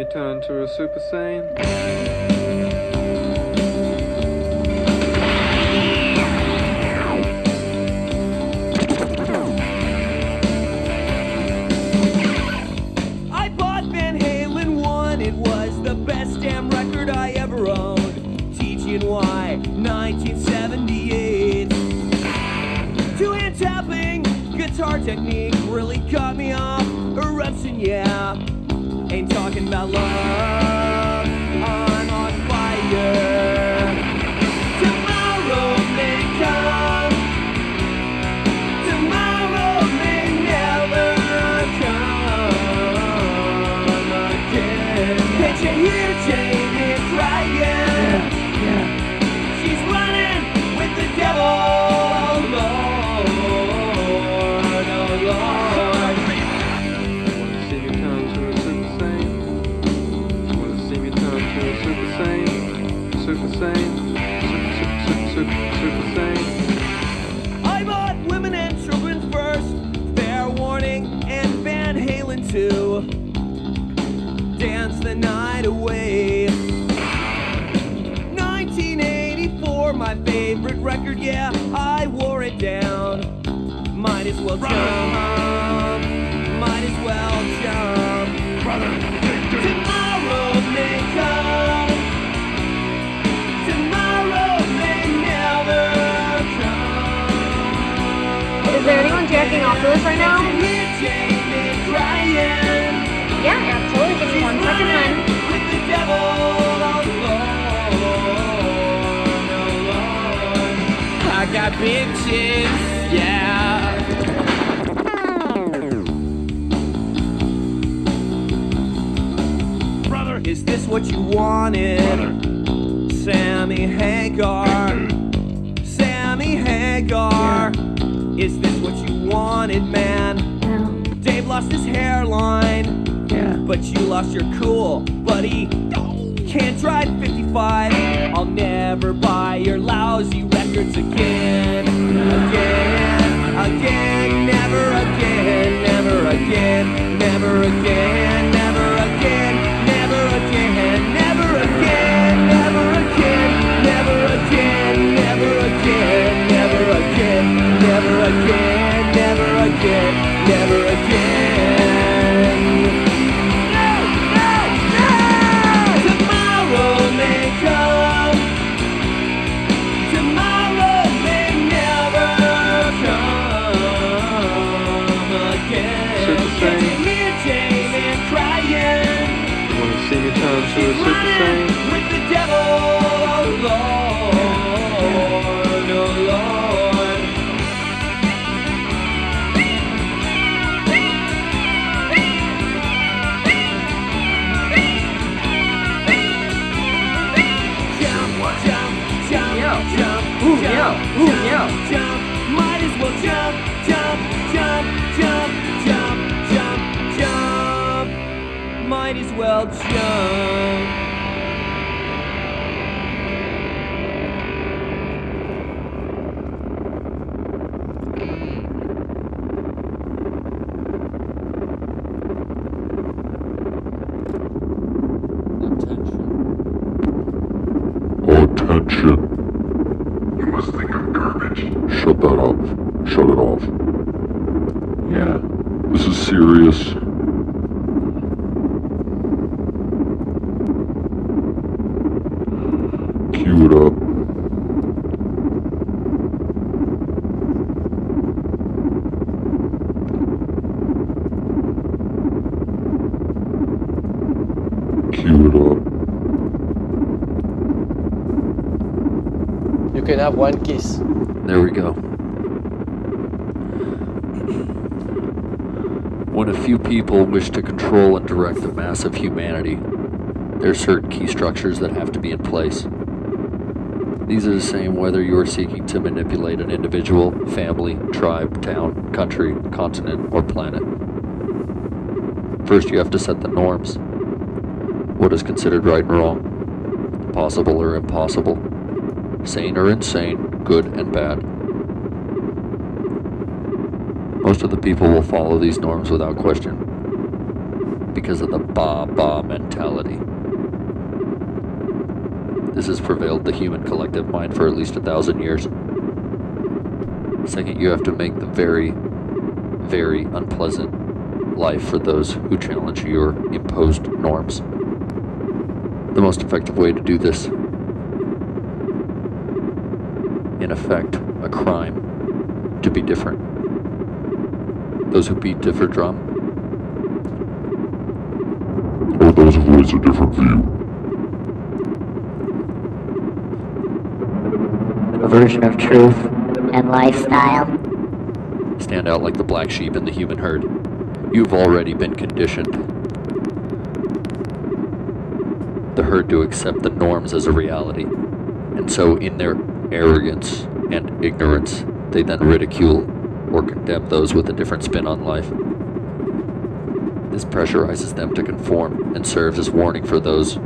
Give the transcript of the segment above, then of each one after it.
me turn to a Super Saiyan? I bought Van Halen 1, it was the best damn record I ever owned. Teaching why 1978. Two-hand tapping, guitar technique really caught me off. Eruption, yeah. Ain't talking about love. I'm on fire. Tomorrow may come. Tomorrow may never come again. Can't you hear Jamie crying? Yeah. She's running with the devil. Super Saiyan. I bought Women and Children first, Fair Warning, and Van Halen 2. Dance the night away. 1984, my favorite record, yeah, I wore it down. Might as well jump. Might as well jump. Tomorrow may come. Is there anyone jacking off to us right now? Yeah, absolutely. Give me 1 second then. I got bitches, yeah. Brother, is this what you wanted? Sammy Hagar. Sammy Hagar. Is this what you wanted, man? No. Dave lost his hairline. Yeah. But you lost your cool, buddy. Can't drive 55. I'll never buy your lousy records again. Again, again, never again, never again, never again, never again, never again, never again, never again, never again, never again, never again, never again, never again, never again. To a Super Saiyan. With the devil, oh Lord, oh Lord. Jump, jump, jump, jump, jump, jump, jump. Might as well jump, jump, jump, jump, jump, jump, jump. Might as well jump. Attention. You must think I'm garbage. Shut that up. Shut it off. Yeah. This is serious. Cue it up. Cue it up. You can have 1 kiss. There we go. When a few people wish to control and direct the mass of humanity, there are certain key structures that have to be in place. These are the same whether you are seeking to manipulate an individual, family, tribe, town, country, continent, or planet. First, you have to set the norms. What is considered right and wrong? Possible or impossible? Sane or insane? Good and bad? Most of the people will follow these norms without question. because of the ba-ba mentality. This has prevailed the human collective mind for at least 1,000 years. Second, you have to make the very, very unpleasant life for those who challenge your imposed norms. The most effective way to do this, in effect, a crime, to be different. Those who beat differ drum. Or those who voice a different view. A version of truth and lifestyle. Stand out like the black sheep in the human herd. You've already been conditioned. The herd to accept the norms as a reality. And so in their arrogance and ignorance, they then ridicule or condemn those with a different spin on life. This pressurizes them to conform and serves as warning for those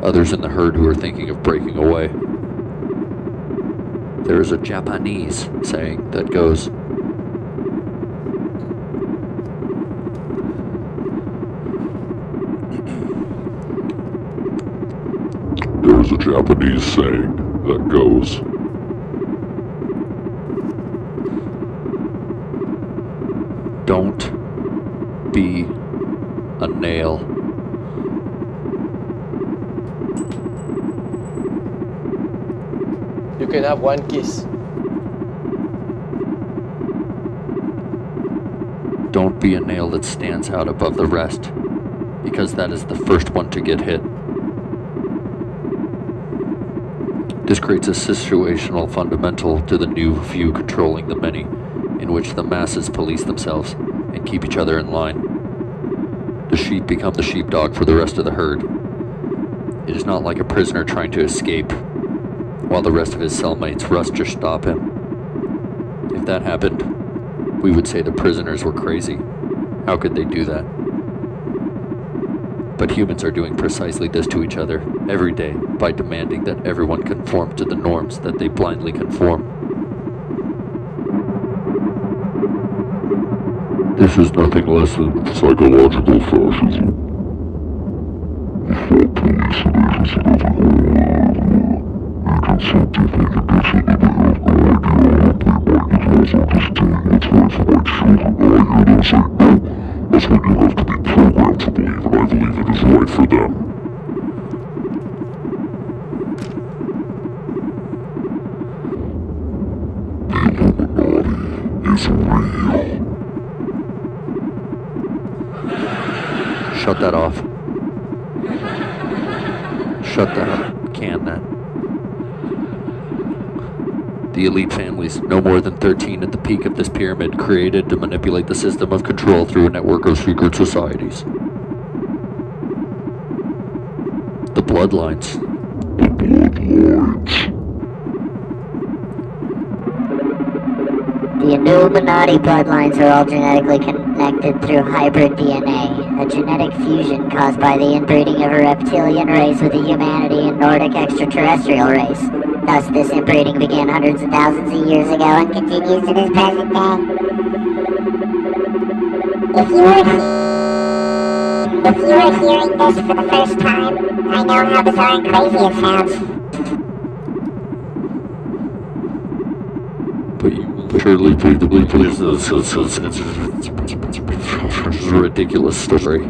others in the herd who are thinking of breaking away. There is a Japanese saying that goes, There's a Japanese saying that goes, don't be a nail. You can have one kiss. Don't be a nail that stands out above the rest, because that is the first one to get hit. This creates a situational fundamental to the new few controlling the many, in which the masses police themselves and keep each other in line. The sheep become the sheepdog for the rest of the herd. It is not like a prisoner trying to escape, while the rest of his cellmates rush to stop him. If that happened, we would say the prisoners were crazy. How could they do that? But humans are doing precisely this to each other every day by demanding that everyone conform to the norms that they blindly conform. this is nothing less than psychological fascism. Before police and agency doesn't hold on. You can simply think of yourself as a tool. It's right for my children. I hear them say, no, that's what you have to be programmed to believe, and I believe it is right for them. Is real. Shut that off. Shut that up. Can that. The elite families, no more than 13 at the peak of this pyramid, created to manipulate the system of control through a network of secret societies. The bloodlines. The bloodlines. The Illuminati bloodlines are all genetically connected through hybrid DNA, a genetic fusion caused by the inbreeding of a reptilian race with a humanity and Nordic extraterrestrial race. Thus, this inbreeding began hundreds of thousands of years ago and continues to this present day. If you are hearing this for the first time, I know how bizarre and crazy it sounds. But you will surely believe this is a ridiculous story.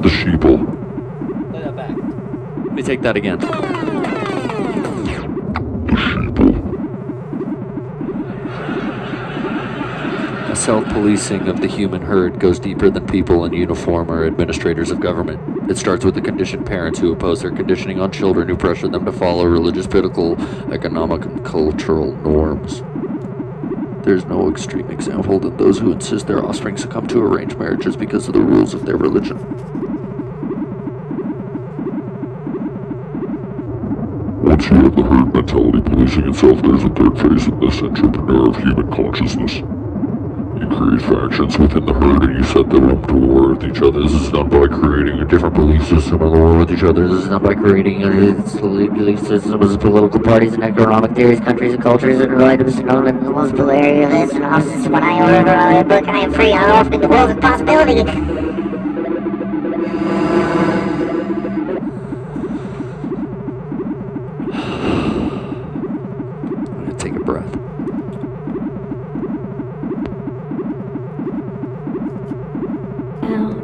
The sheeple. Play that back. Let me take that again. The sheeple. A self-policing of the human herd goes deeper than people in uniform or administrators of government. It starts with the conditioned parents who impose their conditioning on children, who pressure them to follow religious, political, economic, and cultural norms. There's no extreme example than those who insist their offspring succumb to arranged marriages because of the rules of their religion. Once you have the herd mentality policing itself, there's a third phase in this entrepreneur of human consciousness. You create factions within the herd and you set them up to war with each other. This is done by creating a different belief system of the war with each other. This is done by creating a belief systems, political parties, and economic theories, countries, and cultures, and items, and all the most polarity of this, and all this is when I order a book, I am free, I am offering the world of possibility. I'm gonna take a breath. Help,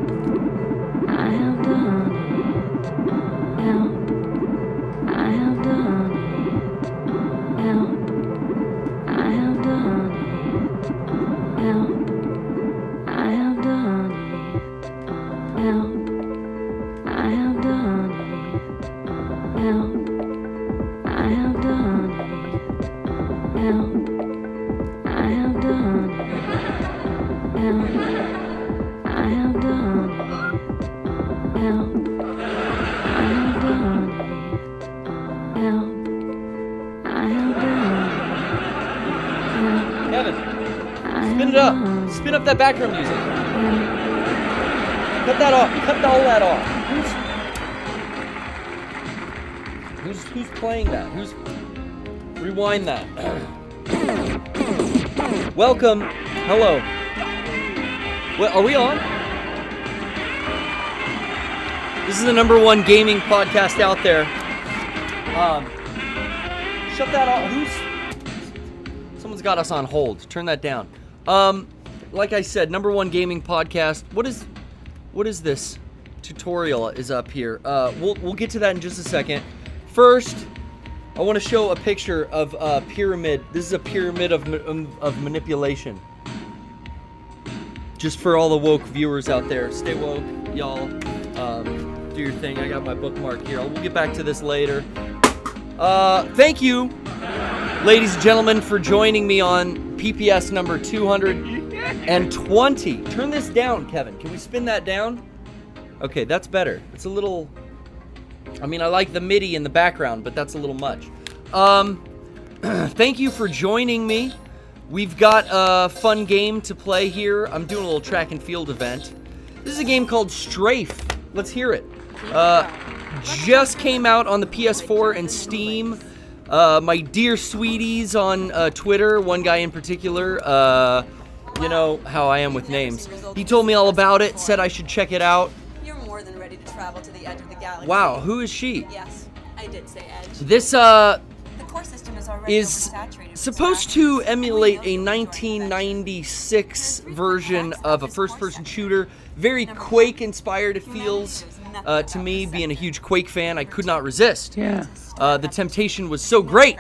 I have done it. Help, I have done it. Help, I have done it. Help, I have done it. Help, I have done it. Help, I have done it. Help, I have done it. Help. I have done it. Help. I have done it. Help. I have done it. Kevin, spin it up. Spin up that background music. Cut that off. Cut all that off. Who's playing that? Rewind that. Welcome. Hello. What, are we on? This is the #1 gaming podcast out there. Shut that off. Someone's got us on hold. Turn that down. Like I said, #1 gaming podcast. What is this? Tutorial is up here. We'll get to that in just a second. First, I want to show a picture of a pyramid. This is a pyramid of manipulation. Just for all the woke viewers out there, stay woke, y'all. Do your thing. I got my bookmark here. We'll get back to this later. Thank you, ladies and gentlemen, for joining me on PPS number 220. Turn this down, Kevin. Can we spin that down? Okay, that's better. It's a little... I mean, I like the MIDI in the background, but that's a little much. Thank you for joining me. We've got a fun game to play here. I'm doing a little track and field event. This is a game called Strafe'n. Let's hear it. Just came out on the PS4 and Steam. My dear sweeties on Twitter, one guy in particular, you know how I am with names. He told me all about it, said I should check it out. You're more than ready to travel to the edge of the galaxy. Wow, who is she? Yes, I did say edge. This, The core system is already is oversaturated with supposed to emulate a 1996 version of a first-person shooter. Very Quake-inspired, it feels to me. Being a huge Quake fan, I could not resist. Yeah. The temptation was so great.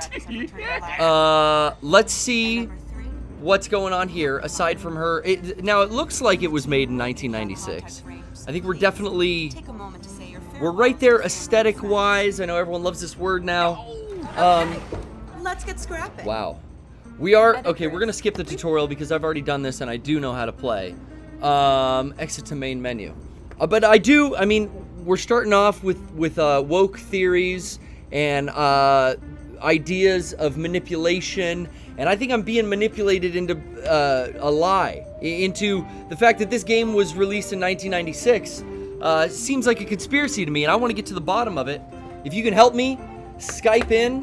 Let's see what's going on here, aside from her. Now, it looks like it was made in 1996. I think we're definitely... We're right there aesthetic-wise. I know everyone loves this word now. Let's get scrapping. Wow. We are... Okay, we're going to skip the tutorial because I've already done this and I do know how to play. Exit to main menu. But I mean, we're starting off with woke theories and ideas of manipulation. And I think I'm being manipulated into a lie. Into the fact that this game was released in 1996. Seems like a conspiracy to me, and I want to get to the bottom of it. If you can help me, Skype in.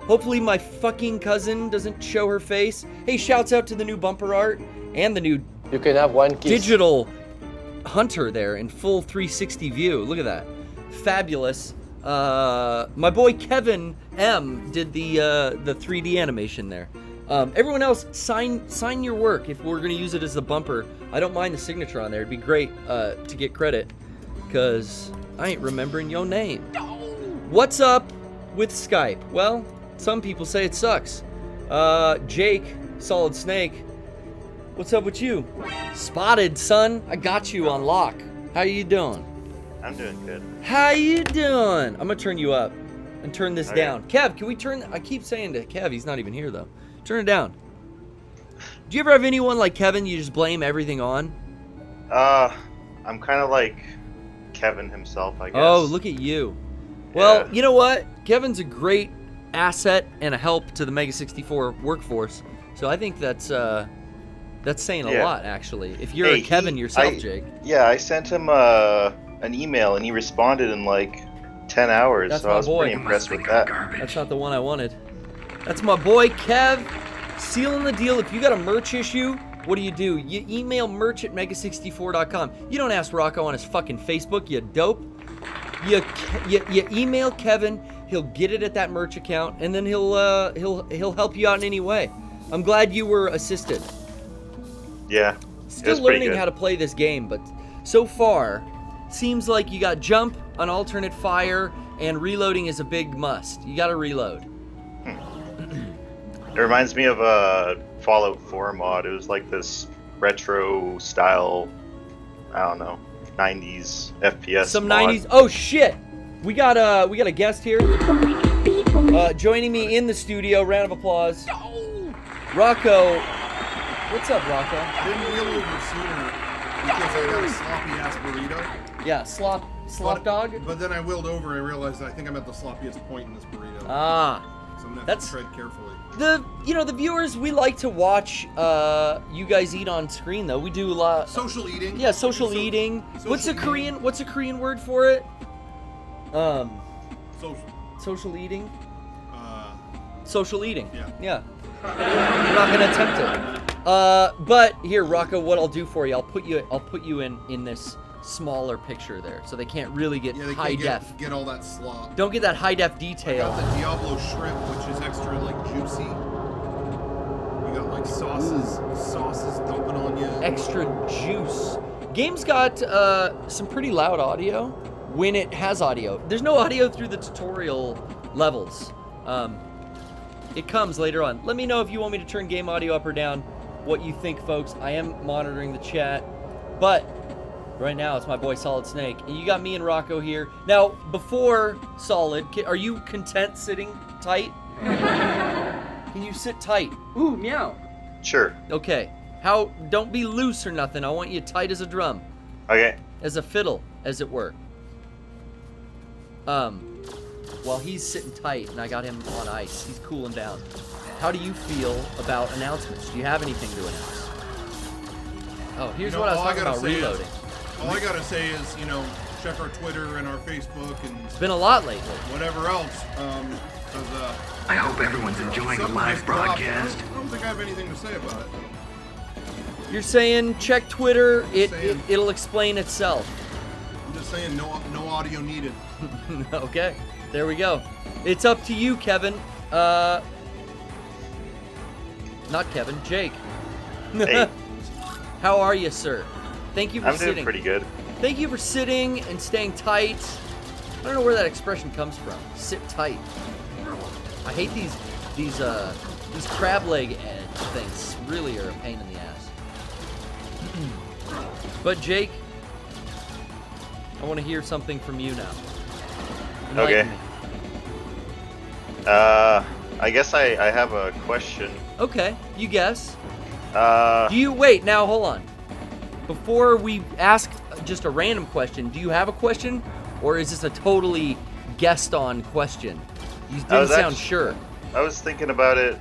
Hopefully my fucking cousin doesn't show her face. Hey, shouts out to the new bumper art and the new You can have one kiss. digital hunter there in full 360 view. Look at that. Fabulous. My boy Kevin M did the 3D animation there. Everyone else, sign your work if we're gonna use it as the bumper. I don't mind the signature on there. It'd be great to get credit, cause I ain't remembering your name. What's up with Skype? Well, some people say it sucks. Jake, Solid Snake, what's up with you? Spotted, son, I got you on lock. How you doing? I'm doing good. How you doing? I'm gonna turn you up and turn this Okay. down. Kev, can we turn... I keep saying to Kev, he's not even here though. Turn it down. Do you ever have anyone like Kevin you just blame everything on? I'm kind of like Kevin himself, I guess. Oh, look at you. Well, Yeah. you know what? Kevin's a great asset and a help to the Mega 64 workforce. So I think that's That's saying a Yeah. lot, actually. If you're Hey, a Kevin yourself, I- Jake. Yeah, I sent him an email and he responded in like 10 hours. That's so my I was boy. pretty impressed with that. That's not the one I wanted. That's my boy, Kev. Sealing the deal. If you got a merch issue, what do? You email merch@mega64.com. You don't ask Rocco on his fucking Facebook, you dope. You email Kevin. He'll get it at that merch account, and then he'll help you out in any way. I'm glad you were assisted. Yeah. Still learning how to play this game, but so far, seems like you got jump, an alternate fire, and reloading is a big must. You got to reload. It reminds me of a Fallout 4 mod. It was like this retro style, I don't know, 90s FPS Some mod. 90s. Oh shit! We got a guest here. Joining me in the studio. Round of applause. Rocco. What's up, Rocco? I didn't wheel over sooner because I got a sloppy ass burrito. Yeah, slop dog. But then I wheeled over and I realized I think I'm at the sloppiest point in this burrito. Ah. So I'm gonna have That's to tread carefully. the viewers, we like to watch you guys eat on screen though. We do a lot. Social eating. Yeah, social eating. What's a Korean word for it? Social eating. Social eating. Yeah. I'm not gonna attempt it. But here, Rocco, what I'll do for you, I'll put you in this smaller picture there, so they can't really get They high can't def. get all that slop. Don't get that high def I detail. got the Diablo shrimp, which is extra like juicy. We got like sauces dumping on you. Extra juice. Game's got some pretty loud audio when it has audio. There's no audio through the tutorial levels. It comes later on. Let me know if you want me to turn game audio up or down. What you think, folks. I am monitoring the chat, but right now it's my boy Solid Snake, and you got me and Rocco here. Now, before Solid, are you content sitting tight? Can you sit tight? Ooh, meow. Sure. Okay. Don't be loose or nothing. I want you tight as a drum. Okay. As a fiddle, as it were. While he's sitting tight and I got him on ice, he's cooling down. How do you feel about announcements? Do you have anything to announce? Oh, here's what I was talking about, reloading. All I gotta say is, check our Twitter and our Facebook and It's been a lot lately. whatever else. I hope everyone's enjoying the live broadcast. I don't think I have anything to say about it. You're saying check Twitter, Just saying. it'll explain itself. I'm just saying, no audio needed. Okay, there we go. It's up to you, Kevin. Not Kevin, Jake. Hey. How are you, sir? Thank you for I'm sitting. doing pretty good. Thank you for sitting and staying tight. I don't know where that expression comes from. Sit tight. I hate these crab leg things. Really are a pain in the ass. But Jake, I want to hear something from you now. Enlighten Okay. me. I guess I have a question. Okay, you guess. Uh, Do you wait now? Hold on. Before we ask just a random question, do you have a question, or is this a totally guessed-on question? You didn't sound sure. I was thinking about it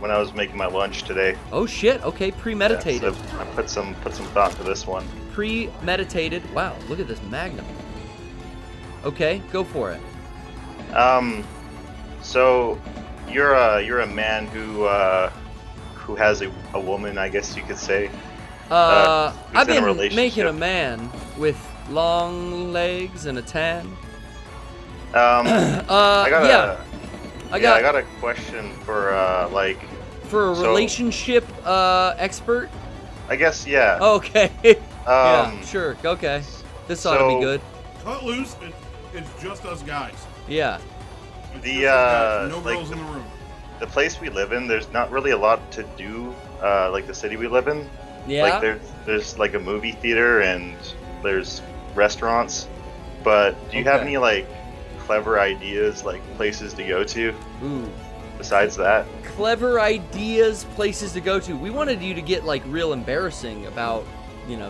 when I was making my lunch today. Oh shit! Okay, premeditated. Yeah, so I put some thought to this one. Premeditated. Wow, look at this magnum. Okay, go for it. So you're a man who has a woman, I guess you could say. I've who's in a been relationship. making a man with long legs and a tan. I got yeah. I got a question for for a relationship expert. I guess, yeah. Okay. Yeah, sure. Okay. This ought to be good. Cut loose. It's just us guys. Yeah. No girls in the room. The place we live in, there's not really a lot to do. Like the city we live in. Yeah. Like there's like a movie theater and there's restaurants. But do you have any like clever ideas, like places to go to? Ooh. Besides that. Clever ideas, places to go to. We wanted you to get like real embarrassing about,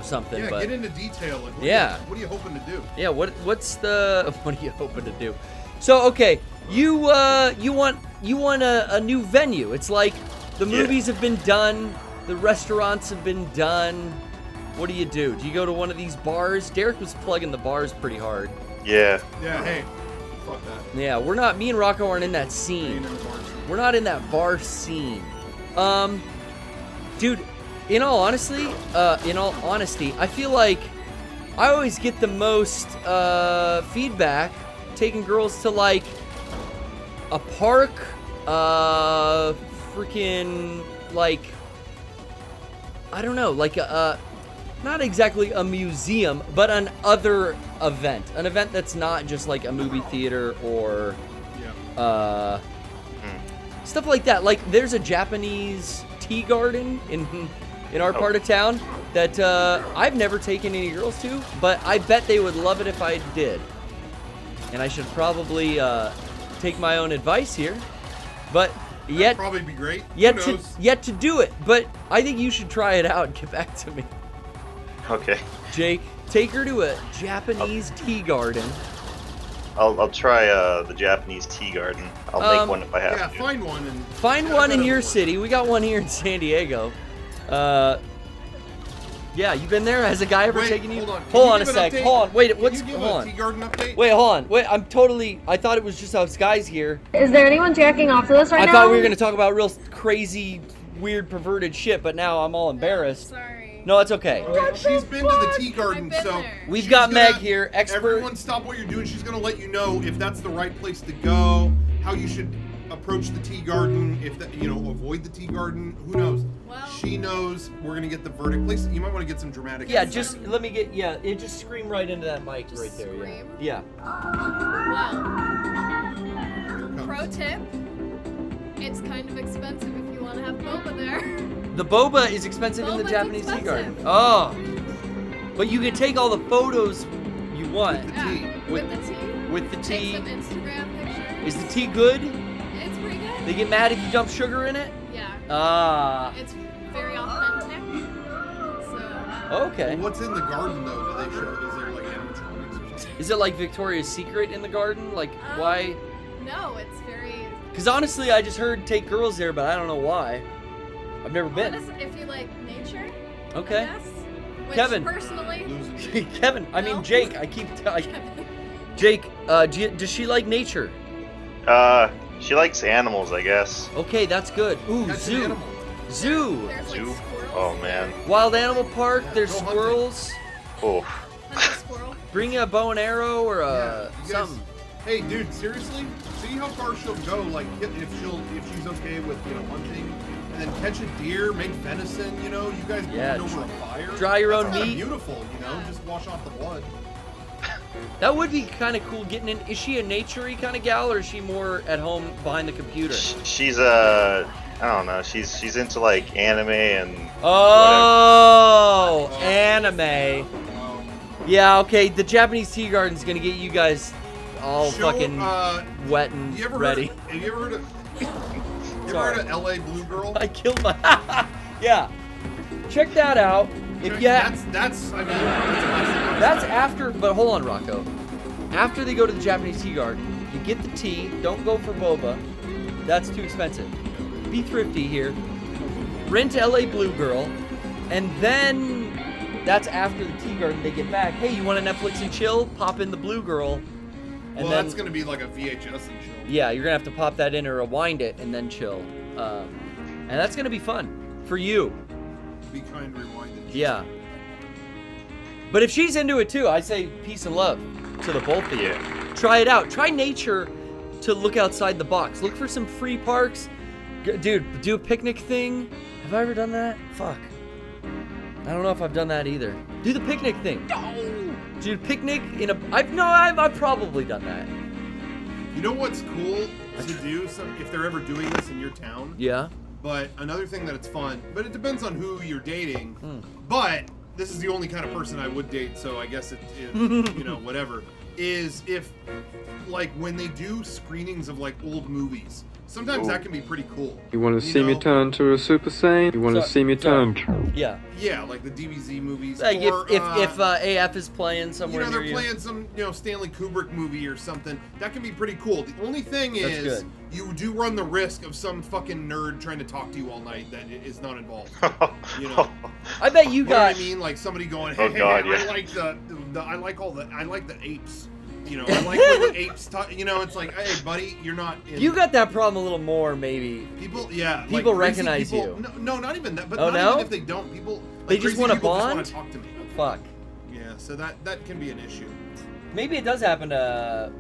something. Yeah, but get into detail. Like, what are you hoping to do? Yeah. What are you hoping to do? So okay, you want a new venue. It's like the movies have been done. The restaurants have been done. What do? Do you go to one of these bars? Derek was plugging the bars pretty hard. Yeah. Yeah, hey. Fuck that. Yeah, we're not, me and Rocco aren't in that scene. We're not in that bar scene. Dude, in all honesty, I feel like I always get the most feedback taking girls to like a park, freaking like, I don't know, like not exactly a museum, but an other event. An event that's not just like a movie theater or stuff like that. Like there's a Japanese tea garden in our part of town that I've never taken any girls to, but I bet they would love it if I did. And I should probably take my own advice here, but That'd probably be great. Yet to do it, but I think you should try it out and get back to me. Okay. Jake, take her to a Japanese tea garden. I'll try the Japanese tea garden. I'll make one if I have to. Yeah, find one and find one in your city. We got one here in San Diego. Yeah, you been there? Has a guy ever taken you? Hold on a sec. Hold on. Wait, what's hold on? Tea garden update? Wait, hold on. Wait, I thought it was just us guys here. Is there anyone jacking off to this right now? I thought we were gonna talk about real crazy, weird, perverted shit, but now I'm all embarrassed. Sorry. No, it's okay. Okay, she's been to the tea garden, so we've got Meg here, expert. Everyone, stop what you're doing. She's gonna let you know if that's the right place to go, how you should approach the tea garden, if that, avoid the tea garden. Who knows? Well, she knows. We're gonna get the verdict. Please, you might want to get some dramatic. Yeah, just let me get. Yeah, it just scream right into that mic just right there. Scream? Yeah. Well, pro tip: it's kind of expensive if you want to have boba there. The boba is expensive in the Japanese tea garden. Oh, but you can take all the photos you want. With the tea. With the tea. With the tea. Take some Instagram pictures. Is the tea good? It's pretty good. They get mad if you dump sugar in it? Yeah. Ah. It's very authentic. So. Okay. Well, what's in the garden though? Do they show? Is there like animatronics or something? Is it like Victoria's Secret in the garden? Like why? No, it's very. Because honestly, I just heard take girls there, but I don't know why. I've never been. If you like nature. Okay. I guess, which Kevin. Personally. Kevin. I mean Jake. I keep. Jake. Does she like nature? She likes animals, I guess. Okay, that's good. Ooh, That's zoo. an animal. Zoo. There's like Zoo? squirrels. Oh man. Wild animal park. There's go hunting. squirrels. Oh. Hunt a squirrel. Bring a bow and arrow or Yeah, you guys- something. Hey, dude, seriously? See how far she'll go. Like, if she's okay with hunting, and then catch a deer, make venison. You guys Yeah, burn over a fire. dry your own That's kinda meat. Beautiful. Just wash off the blood. That would be kind of cool getting in. Is she a nature-y kind of gal, or is she more at home behind the computer? She's I don't know. She's into like anime and. Oh, anime. Yeah, okay. The Japanese tea garden's gonna get you guys all fucking wet and You ever ready. Have you ever heard of? You ever heard of LA Blue Girl? I killed my. Yeah. Check that out. If you That's I mean that's after, but hold on, Rocco. After they go to the Japanese tea garden, you get the tea. Don't go for boba. That's too expensive. Be thrifty here. Rent LA Blue Girl, and then that's after the tea garden. They get back. Hey, you want a Netflix and chill? Pop in the Blue Girl. And well, then, that's gonna be like a VHS and chill. yeah, you're gonna have to pop that in or rewind it and then chill. And that's gonna be fun for you. Be kind, rewind it. Yeah. But if she's into it too, I say peace and love to the both of you. Yeah. Try it out. Try nature to look outside the box. Look for some free parks. Dude, do a picnic thing. Have I ever done that? Fuck. I don't know if I've done that either. Do the picnic thing. Dude, picnic in a... I've probably done that. You know what's cool to do if they're ever doing this in your town? Yeah. But another thing that it's fun, but it depends on who you're dating. But this is the only kind of person I would date, so I guess it is, whatever. is if, like, when they do screenings of like old movies, sometimes that can be pretty cool. You want to see me turn to a Super Saiyan? You want to see me turn? Yeah. Yeah, like the DBZ movies. Like or, if AF is playing somewhere they're near you. playing some Stanley Kubrick movie or something, that can be pretty cool. The only thing is you do run the risk of some fucking nerd trying to talk to you all night that is not involved. I bet you got. I mean, like somebody going, hey, I like I like the apes. I like when the apes talk. It's like, hey, buddy, you're not. You got that problem a little more, maybe. People recognize you. No, not even that. But not even if they don't, people. They just want to bond. Just want to talk to me. Fuck. Yeah, so that can be an issue. Maybe it does happen to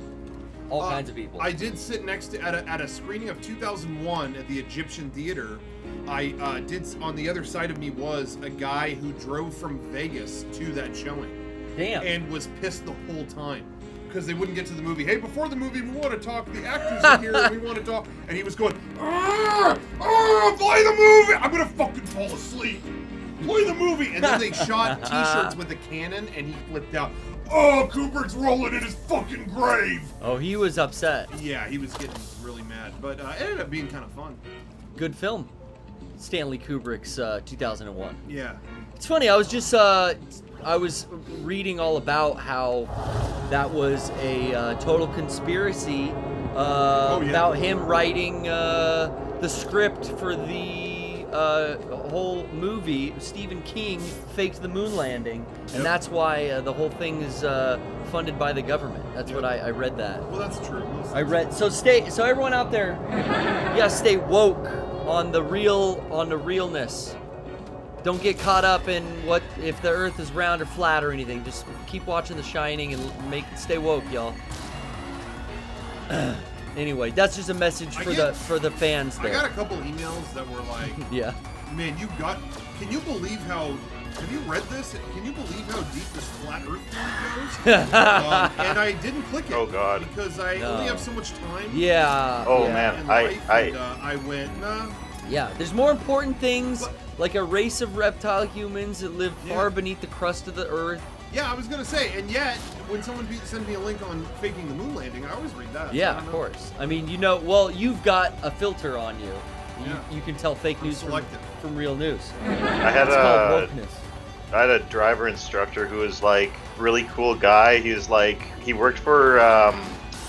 all kinds of people. I did sit next to at a screening of 2001 at the Egyptian Theater. I did on the other side of me was a guy who drove from Vegas to that showing. Damn. And was pissed the whole time. Because they wouldn't get to the movie. Hey, before the movie, we want to talk. The actors are here, and we want to talk. And he was going, play the movie. I'm gonna fucking fall asleep. Play the movie. And then they shot T-shirts with a cannon, and he flipped out. Oh, Kubrick's rolling in his fucking grave. Oh, he was upset. Yeah, he was getting really mad, but it ended up being kind of fun. Good film. Stanley Kubrick's 2001. Yeah. It's funny. I was just I was reading all about how that was a total conspiracy about him writing the script for the whole movie. Stephen King faked the moon landing, and that's why the whole thing is funded by the government. That's what I read that. Well, that's true. I read. So everyone out there, you gotta stay woke on the realness. Don't get caught up in what if the Earth is round or flat or anything. Just keep watching The Shining and stay woke, y'all. Anyway, that's just a message for the fans there. I got a couple emails that were like, yeah, man, can you believe how? Have you read this? Can you believe how deep this flat Earth theory goes? And I didn't click it. Oh God! Because I only have so much time. Yeah. Oh yeah. man, I went. Nah. Yeah, there's more important things, like a race of reptile humans that live far beneath the crust of the Earth. Yeah, I was gonna say, and yet when someone sends me a link on faking the moon landing, I always read that. Yeah, of course. I mean, you've got a filter on you. You can tell fake news from real news. I had a driver instructor who was like really cool guy. He worked for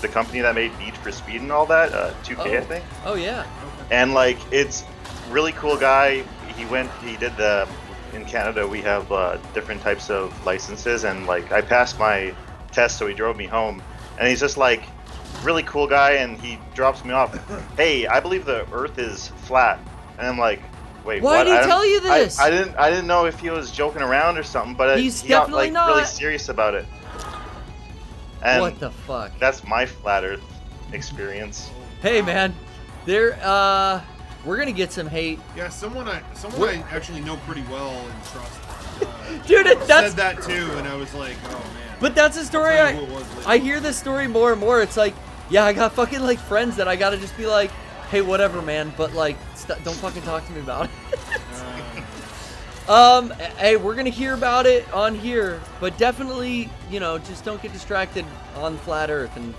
the company that made Need for Speed and all that, 2K, I think. Oh yeah. And like, it's really cool guy. In Canada we have different types of licenses, and like I passed my test, so he drove me home, and he's just like really cool guy, and he drops me off. Hey, I believe the Earth is flat, and I'm like, wait, why what? did he tell you this? I didn't know if he was joking around or something, but he got definitely like not really serious about it. And what the fuck? That's my flat Earth experience. Hey man, we're gonna get some hate. Yeah, someone I actually know pretty well and trust. Dude, said that too, and I was like, oh man. But that's a story I hear this story more and more. It's like, yeah, I got fucking like friends that I gotta just be like, hey, whatever, man. But like, don't fucking talk to me about it. Hey, we're gonna hear about it on here, but definitely, just don't get distracted on flat Earth and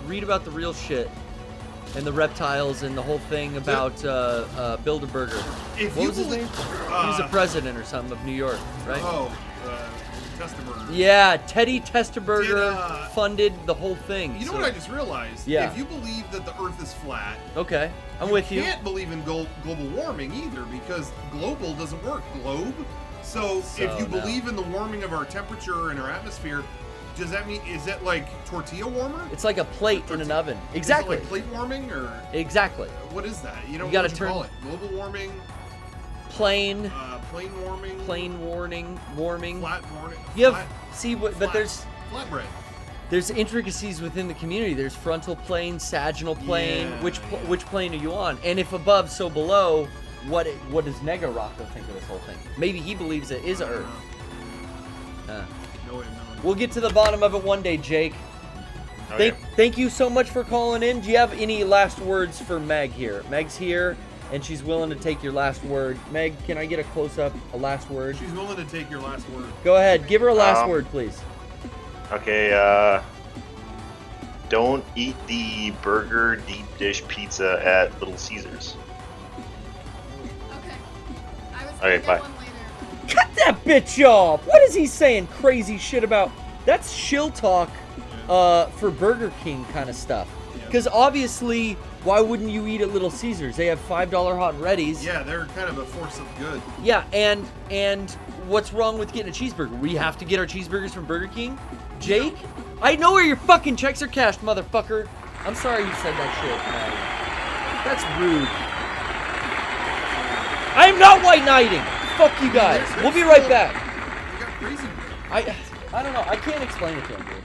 read about the real shit. And the reptiles and the whole thing about Bilderberger. What was his name? He was a president or something of New York, right? Oh, Testerberger. Yeah, Teddy Testerberger funded the whole thing. You know what I just realized? Yeah. If you believe that the Earth is flat, okay, I'm with you. You can't believe in global warming either, because global doesn't work. Globe. So if you believe in the warming of our temperature and our atmosphere, does that mean, is it like tortilla warmer? It's like a plate in an oven. Exactly. Is it like plate warming or? Exactly. What is that? You gotta what turn. Call it? Global warming. Plane. Plane warming. Plane warming. Flat warming. But there's flatbread. There's intricacies within the community. There's frontal plane, sagittal plane. Yeah. Which plane are you on? And if above, so below. What does Nega Rocco think of this whole thing? Maybe he believes it is Earth. No way, no. We'll get to the bottom of it one day, Jake. Okay. Thank you so much for calling in. Do you have any last words for Meg here? Meg's here, and she's willing to take your last word. Meg, can I get a close-up, a last word? She's willing to take your last word. Go ahead. Give her a last word, please. Okay, don't eat the burger deep dish pizza at Little Caesars. Okay, bye. Cut that bitch off! What is he saying crazy shit about? That's shill talk for Burger King kind of stuff. Because obviously, why wouldn't you eat at Little Caesars? They have $5 hot and readies. Yeah, they're kind of a force of good. Yeah, and what's wrong with getting a cheeseburger? We have to get our cheeseburgers from Burger King? Jake? I know where your fucking checks are cashed, motherfucker. I'm sorry you said that shit. That's rude. I am not white knighting. Fuck you guys. We'll be right back. I don't know. I can't explain it to him, dude.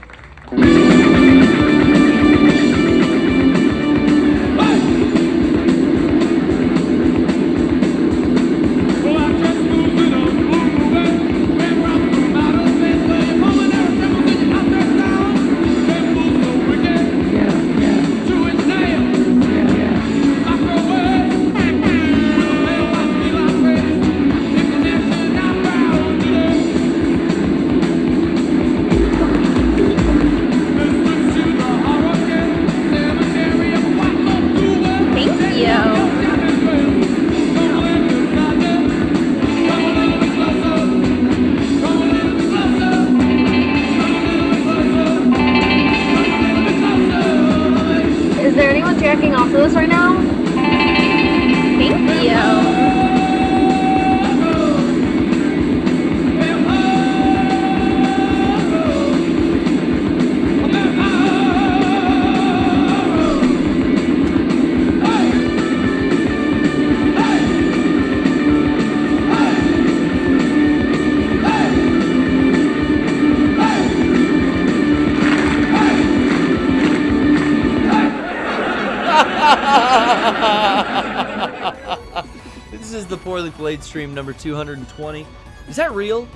Jacking off to this right now? Thank you. This is the Poorly Played stream number 220. Is that real?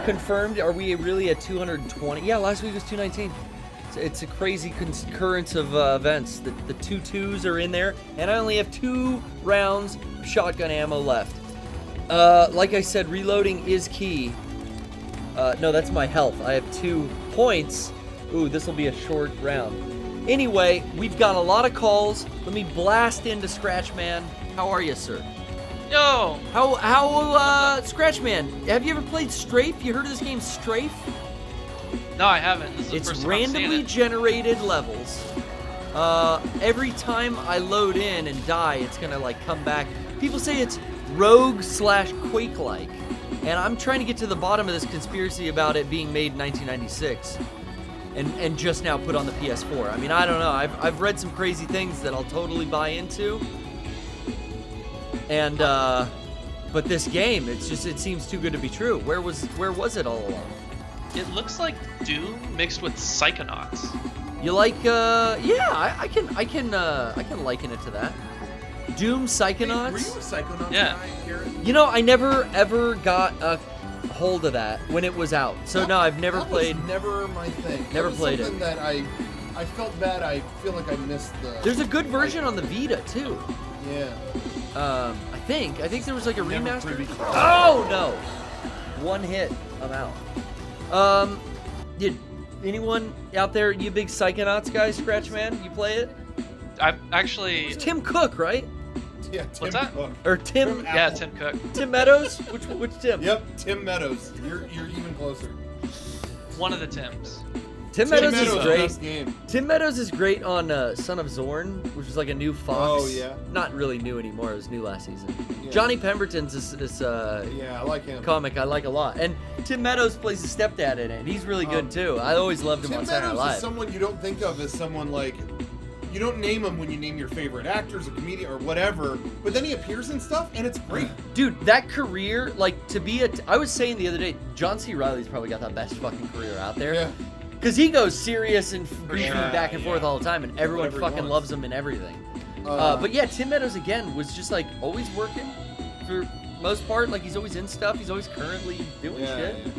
Confirmed? Are we really at 220? Yeah, last week was 219. It's a crazy concurrence of events. The 2-2s are in there, and I only have 2 rounds of shotgun ammo left. Like I said, reloading is key. No, that's my health. I have 2 points. Ooh, this will be a short round. Anyway, we've got a lot of calls. Let me blast into Scratchman. How are you, sir? Yo! How, Scratchman, have you ever played Strafe? You heard of this game, Strafe? No, I haven't. This is the It's first time I'm seeing randomly it. generated levels. Every time I load in and die, it's gonna, like, come back. People say it's Rogue/Quake-like. And I'm trying to get to the bottom of this conspiracy about it being made in 1996. And just now put on the PS4. I mean, I don't know. I've read some crazy things that I'll totally buy into. And but this game, it seems too good to be true. Where was it all along? It looks like Doom mixed with Psychonauts. You like yeah, I can liken it to that. Doom Psychonauts? Were you a Psychonauts Yeah. guy, Garrett? You know, I never ever got a hold of that when it was out. So no, I've never played. Was never my thing. Never That was played it. something that I felt bad. I feel like I missed the. There's a good version on the Vita too. Yeah. I think there was like a Never remaster. privy to that. Oh no! One hit, I'm out. Did anyone out there, you big Psychonauts guys, Scratchman? You play it? I've actually. It's Tim Cook, right? Yeah, Tim What's that? Cook. Or Tim? From Yeah, Apple. Tim Cook. Tim Meadows? Which Tim? Yep, Tim Meadows. You're even closer. One of the Tims. Tim Meadows is great. Best game. Tim Meadows is great on Son of Zorn, which is like a new Fox. Oh, yeah. Not really new anymore. It was new last season. Yeah. Johnny Pemberton's this Yeah, I like him. comic I like a lot, and Tim Meadows plays the stepdad in it. He's really good too. I always loved him Tim on Saturday Night Meadows Live. is someone you don't think of as someone like. You don't name him when you name your favorite actors or comedian or whatever, but then he appears in stuff and it's great. Dude, that career, like, to be I was saying the other day, John C. Reilly's probably got the best fucking career out there. Yeah. Because he goes serious and beefy sure. back and forth all the time, and everyone Whatever he fucking wants. loves him and everything. But yeah, Tim Meadows, again, was just, like, always working for most part. Like, he's always in stuff. He's always currently doing shit. Yeah.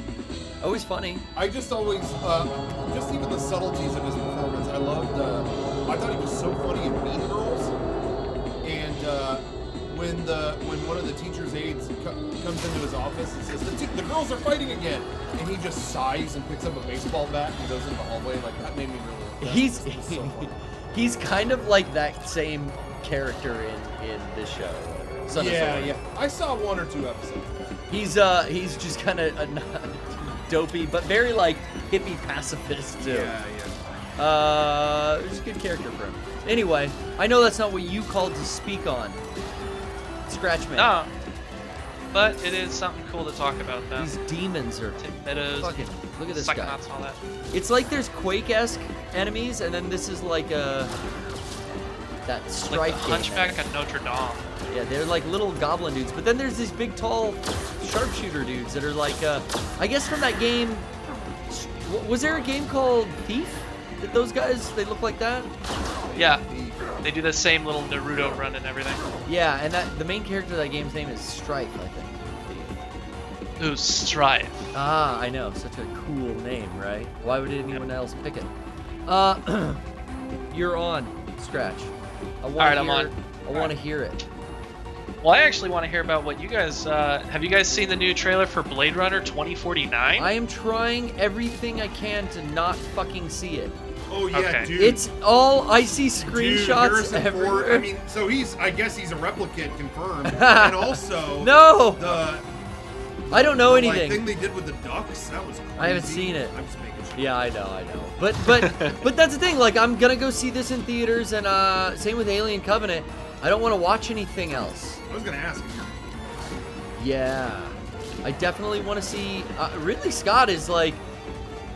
Always funny. I just always, just even the subtleties of his performance. I loved, I thought he was so funny in Mean Girls. And when one of the teacher's aides comes into his office and says, the girls are fighting again. And he just sighs and picks up a baseball bat and goes into the hallway. Like, that made me really He's kind of like that same character in this show. Son of Sword. Yeah. I saw 1 or 2 episodes. He's just kind of dopey, but very like hippie pacifist too. Yeah. It's a good character for him. Anyway, I know that's not what you called to speak on. Scratchman. No. But it is something cool to talk about, though. These demons are Meadows. fucking. Look at this guy. Psychonauts and all that. It's like there's Quake-esque enemies, and then this is like that Strife Like the game Hunchback enemy. at Notre Dame. Yeah, they're like little goblin dudes. But then there's these big, tall sharpshooter dudes that are like, I guess from that game. Was there a game called Thief? Did those guys? They look like that? Yeah. They do the same little Naruto run and everything. Yeah, and the main character of that game's name is Strife, I think. Ooh, Strife. Ah, I know. Such a cool name, right? Why would anyone else pick it? You're on, Scratch. Alright, I'm on. I want to hear it. Well, I actually want to hear about what you guys... have you guys seen the new trailer for Blade Runner 2049? I am trying everything I can to not fucking see it. Oh yeah, Okay. dude. It's all I see Dude, screenshots Harrison Ford, everywhere. I mean, so I guess he's a replicant confirmed, and also No! the I don't know the, anything. Like, thing they did with the ducks, that was crazy. I haven't seen it. I'm just making sure. Yeah, I know. But but that's the thing. Like, I'm gonna go see this in theaters, and same with Alien Covenant. I don't want to watch anything else. I was gonna ask you. Yeah, I definitely want to see. Ridley Scott is like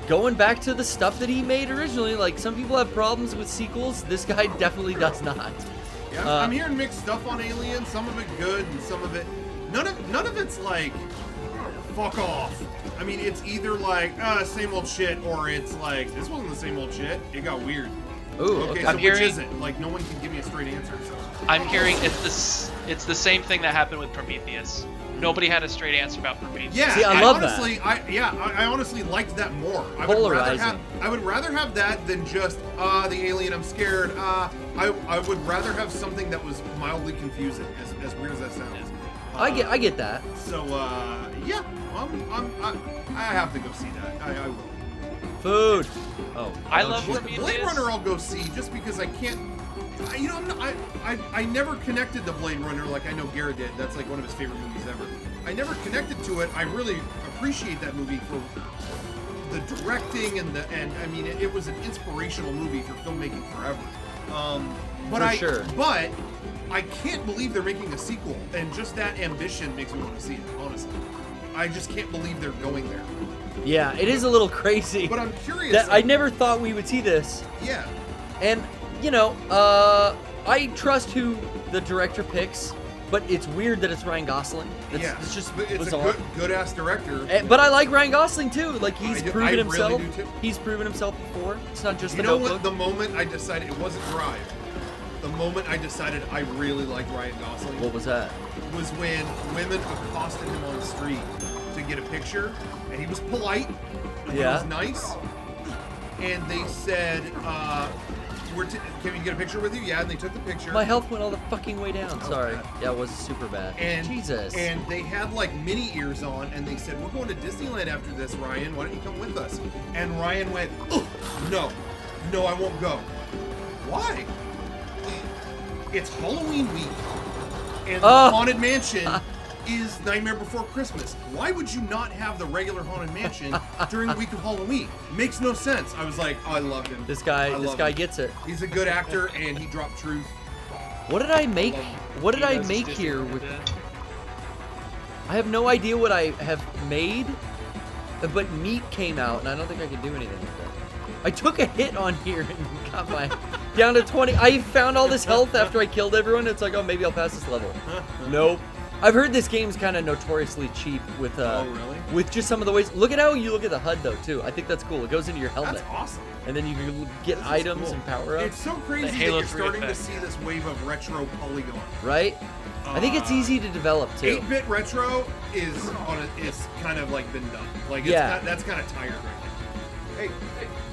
going back to the stuff that he made originally. Like, some people have problems with sequels. This guy definitely does not. Yeah, I'm hearing mixed stuff on Alien. Some of it good, and some of it none of it's like fuck off. I mean, it's either like same old shit, or it's like this wasn't the same old shit. It got weird. Ooh, okay. okay. So which is it? Like, no one can give me a straight answer. So. I'm hearing it's the same thing that happened with Prometheus. Nobody had a straight answer about Prometheus. Yeah, see, I love honestly, that. I honestly liked that more. Polarizing. I would rather have that than just the alien. I'm scared. I would rather have something that was mildly confusing. As weird as that sounds. I get that. So yeah, I have to go see that. I will. Food. Oh, I love Blade Runner. I'll go see just because I can't. I never connected to Blade Runner like I know Garrett did. That's like one of his favorite movies ever. I never connected to it. I really appreciate that movie for the directing and I mean it was an inspirational movie for filmmaking forever. But I can't believe they're making a sequel, and just that ambition makes me want to see it. Honestly, I just can't believe they're going there. Yeah, it is a little crazy. But I'm curious. That I never thought we would see this. Yeah. And you know, I trust who the director picks, but it's weird that it's Ryan Gosling. It's just it's bizarre. a good ass director. But I like Ryan Gosling too. Like, he's proven I himself. Really do too. He's proven himself before. It's not just You the know Notebook. what? The moment I decided it wasn't Drive. The moment I decided I really liked Ryan Gosling. What was that? Was when women accosted him on the street to get a picture, and he was polite. And he was nice. And they said, "Can we get a picture with you?" Yeah, and they took the picture. My health went all the fucking way down. Sorry. Yeah, it was super bad. And Jesus. And they had like mini ears on, and they said, "We're going to Disneyland after this, Ryan. Why don't you come with us?" And Ryan went, "No, I won't go." Why? It's Halloween week, and the Haunted Mansion is Nightmare Before Christmas. Why would you not have the regular Haunted Mansion during the week of Halloween? Makes no sense. I was like, oh, I loved him. This guy gets it. He's a good actor, and he dropped truth. What did I make? What did I make here with? I have no idea what I have made, but meat came out, and I don't think I could do anything with it. I took a hit on here and got my down to 20. I found all this health after I killed everyone. It's like, oh, maybe I'll pass this level. Nope. I've heard this game's kind of notoriously cheap with with just some of the ways. Look at how you look at the HUD though too. I think that's cool. It goes into your helmet. That's awesome. And then you can get items and power ups. It's so crazy that you're starting to see this wave of retro polygon. Right? I think it's easy to develop too. 8-bit retro is kind of like been done. Like that's kind of tired right now. Hey.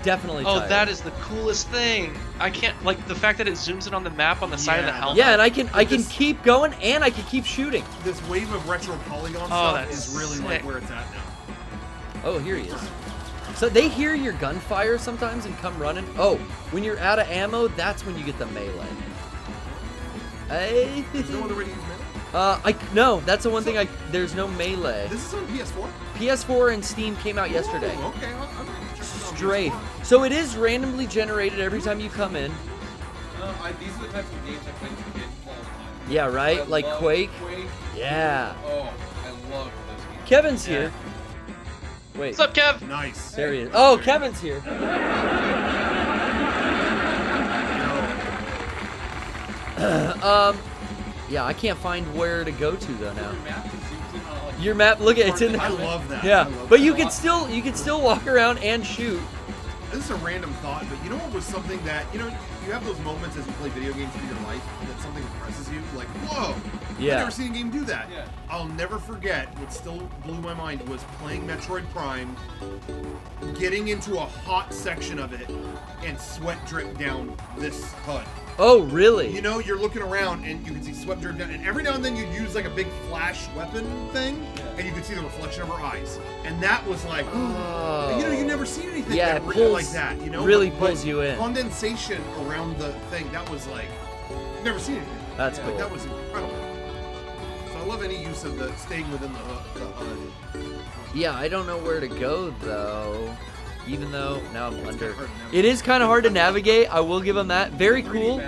Definitely. Oh, tired. that is the coolest thing. I can't like the fact that it zooms in on the map on the side of the helmet. Yeah, and I can keep going and I can keep shooting. This wave of retro polygon stuff is really like where it's at now. Oh, here he is. So they hear your gunfire sometimes and come running. Oh, when you're out of ammo, that's when you get the melee. Hey. Is there one already use melee? No, that's the one thing there's no melee. This is on PS4? PS4 and Steam came out yesterday. Ooh, okay, I'm ready to check it out on Strafe. PS4. So it is randomly generated every time you come in. These are the types of games I play with kids all the time. Yeah, right? I Like love Quake? Quake. Yeah. Oh, I love those games. Kevin's here. Wait. What's up, Kev? Nice. There he is. Oh, Kevin's here. Yeah, I can't find where to go to though now. Your map, look at it's in. I love that. Yeah, I love but that. you can still walk around and shoot. This is a random thought, but you know what was something that, you know, you have those moments as you play video games through your life that something impresses you, like, whoa, Yeah. I've never seen a game do that. Yeah. I'll never forget, what still blew my mind was playing Metroid Prime, getting into a hot section of it, and sweat drip down this HUD. Oh, really? You know, you're looking around and you can see sweat drip down, and every now and then you'd use like a big flash weapon thing, and you could see the reflection of her eyes. And that was like, you know, you never seen anything Yeah, that it really pulls- like that, you know? really But pulls you in. Condensation around the thing, that was like, never seen anything. That's Like, cool. that was incredible. So I love any use of the staying within the HUD. Yeah, I don't know where to go though. Even though now I'm under. hard to navigate. It is kind of hard to navigate. I will give them that. Very cool.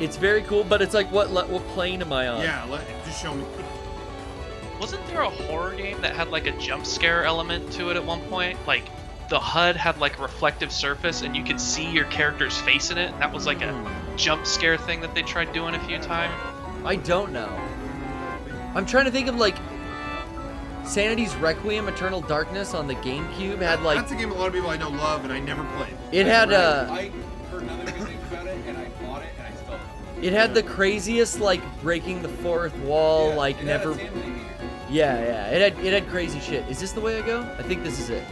It's very cool, but it's like what plane am I on? Yeah, just show me. Wasn't there a horror game that had like a jump scare element to it at one point? Like the HUD had like a reflective surface and you could see your character's face in it. And that was like a jump scare thing that they tried doing a few times. I don't know. I'm trying to think of like Sanity's Requiem, Eternal Darkness on the GameCube had like That's a game a lot of people I know love and I never played. it had I heard nothing good things about it, and I bought it, and I still. it had the craziest like breaking the fourth wall like It had a never. family meter. Yeah, it had crazy shit. Is this the way I go? I think this is it.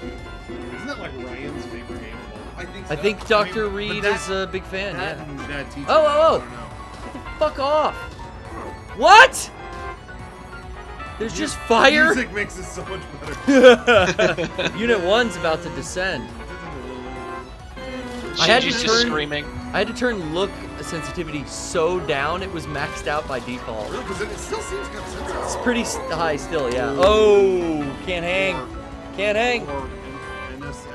Isn't that like Ryan's favorite game of all? I think I so. think Dr. But Reed that- is a big fan. That Yeah. and Bad Teacher. Oh, oh, oh. I don't know. Get the fuck off! What? There's just fire. Music makes it so much better. Unit 1's about to descend. I had to Shinji's just turn. screaming. I had to turn look sensitivity so down it was maxed out by default. Really? Because it still seems kind of sensitive. It's pretty high still, yeah. Oh, can't hang. Can't hang. Or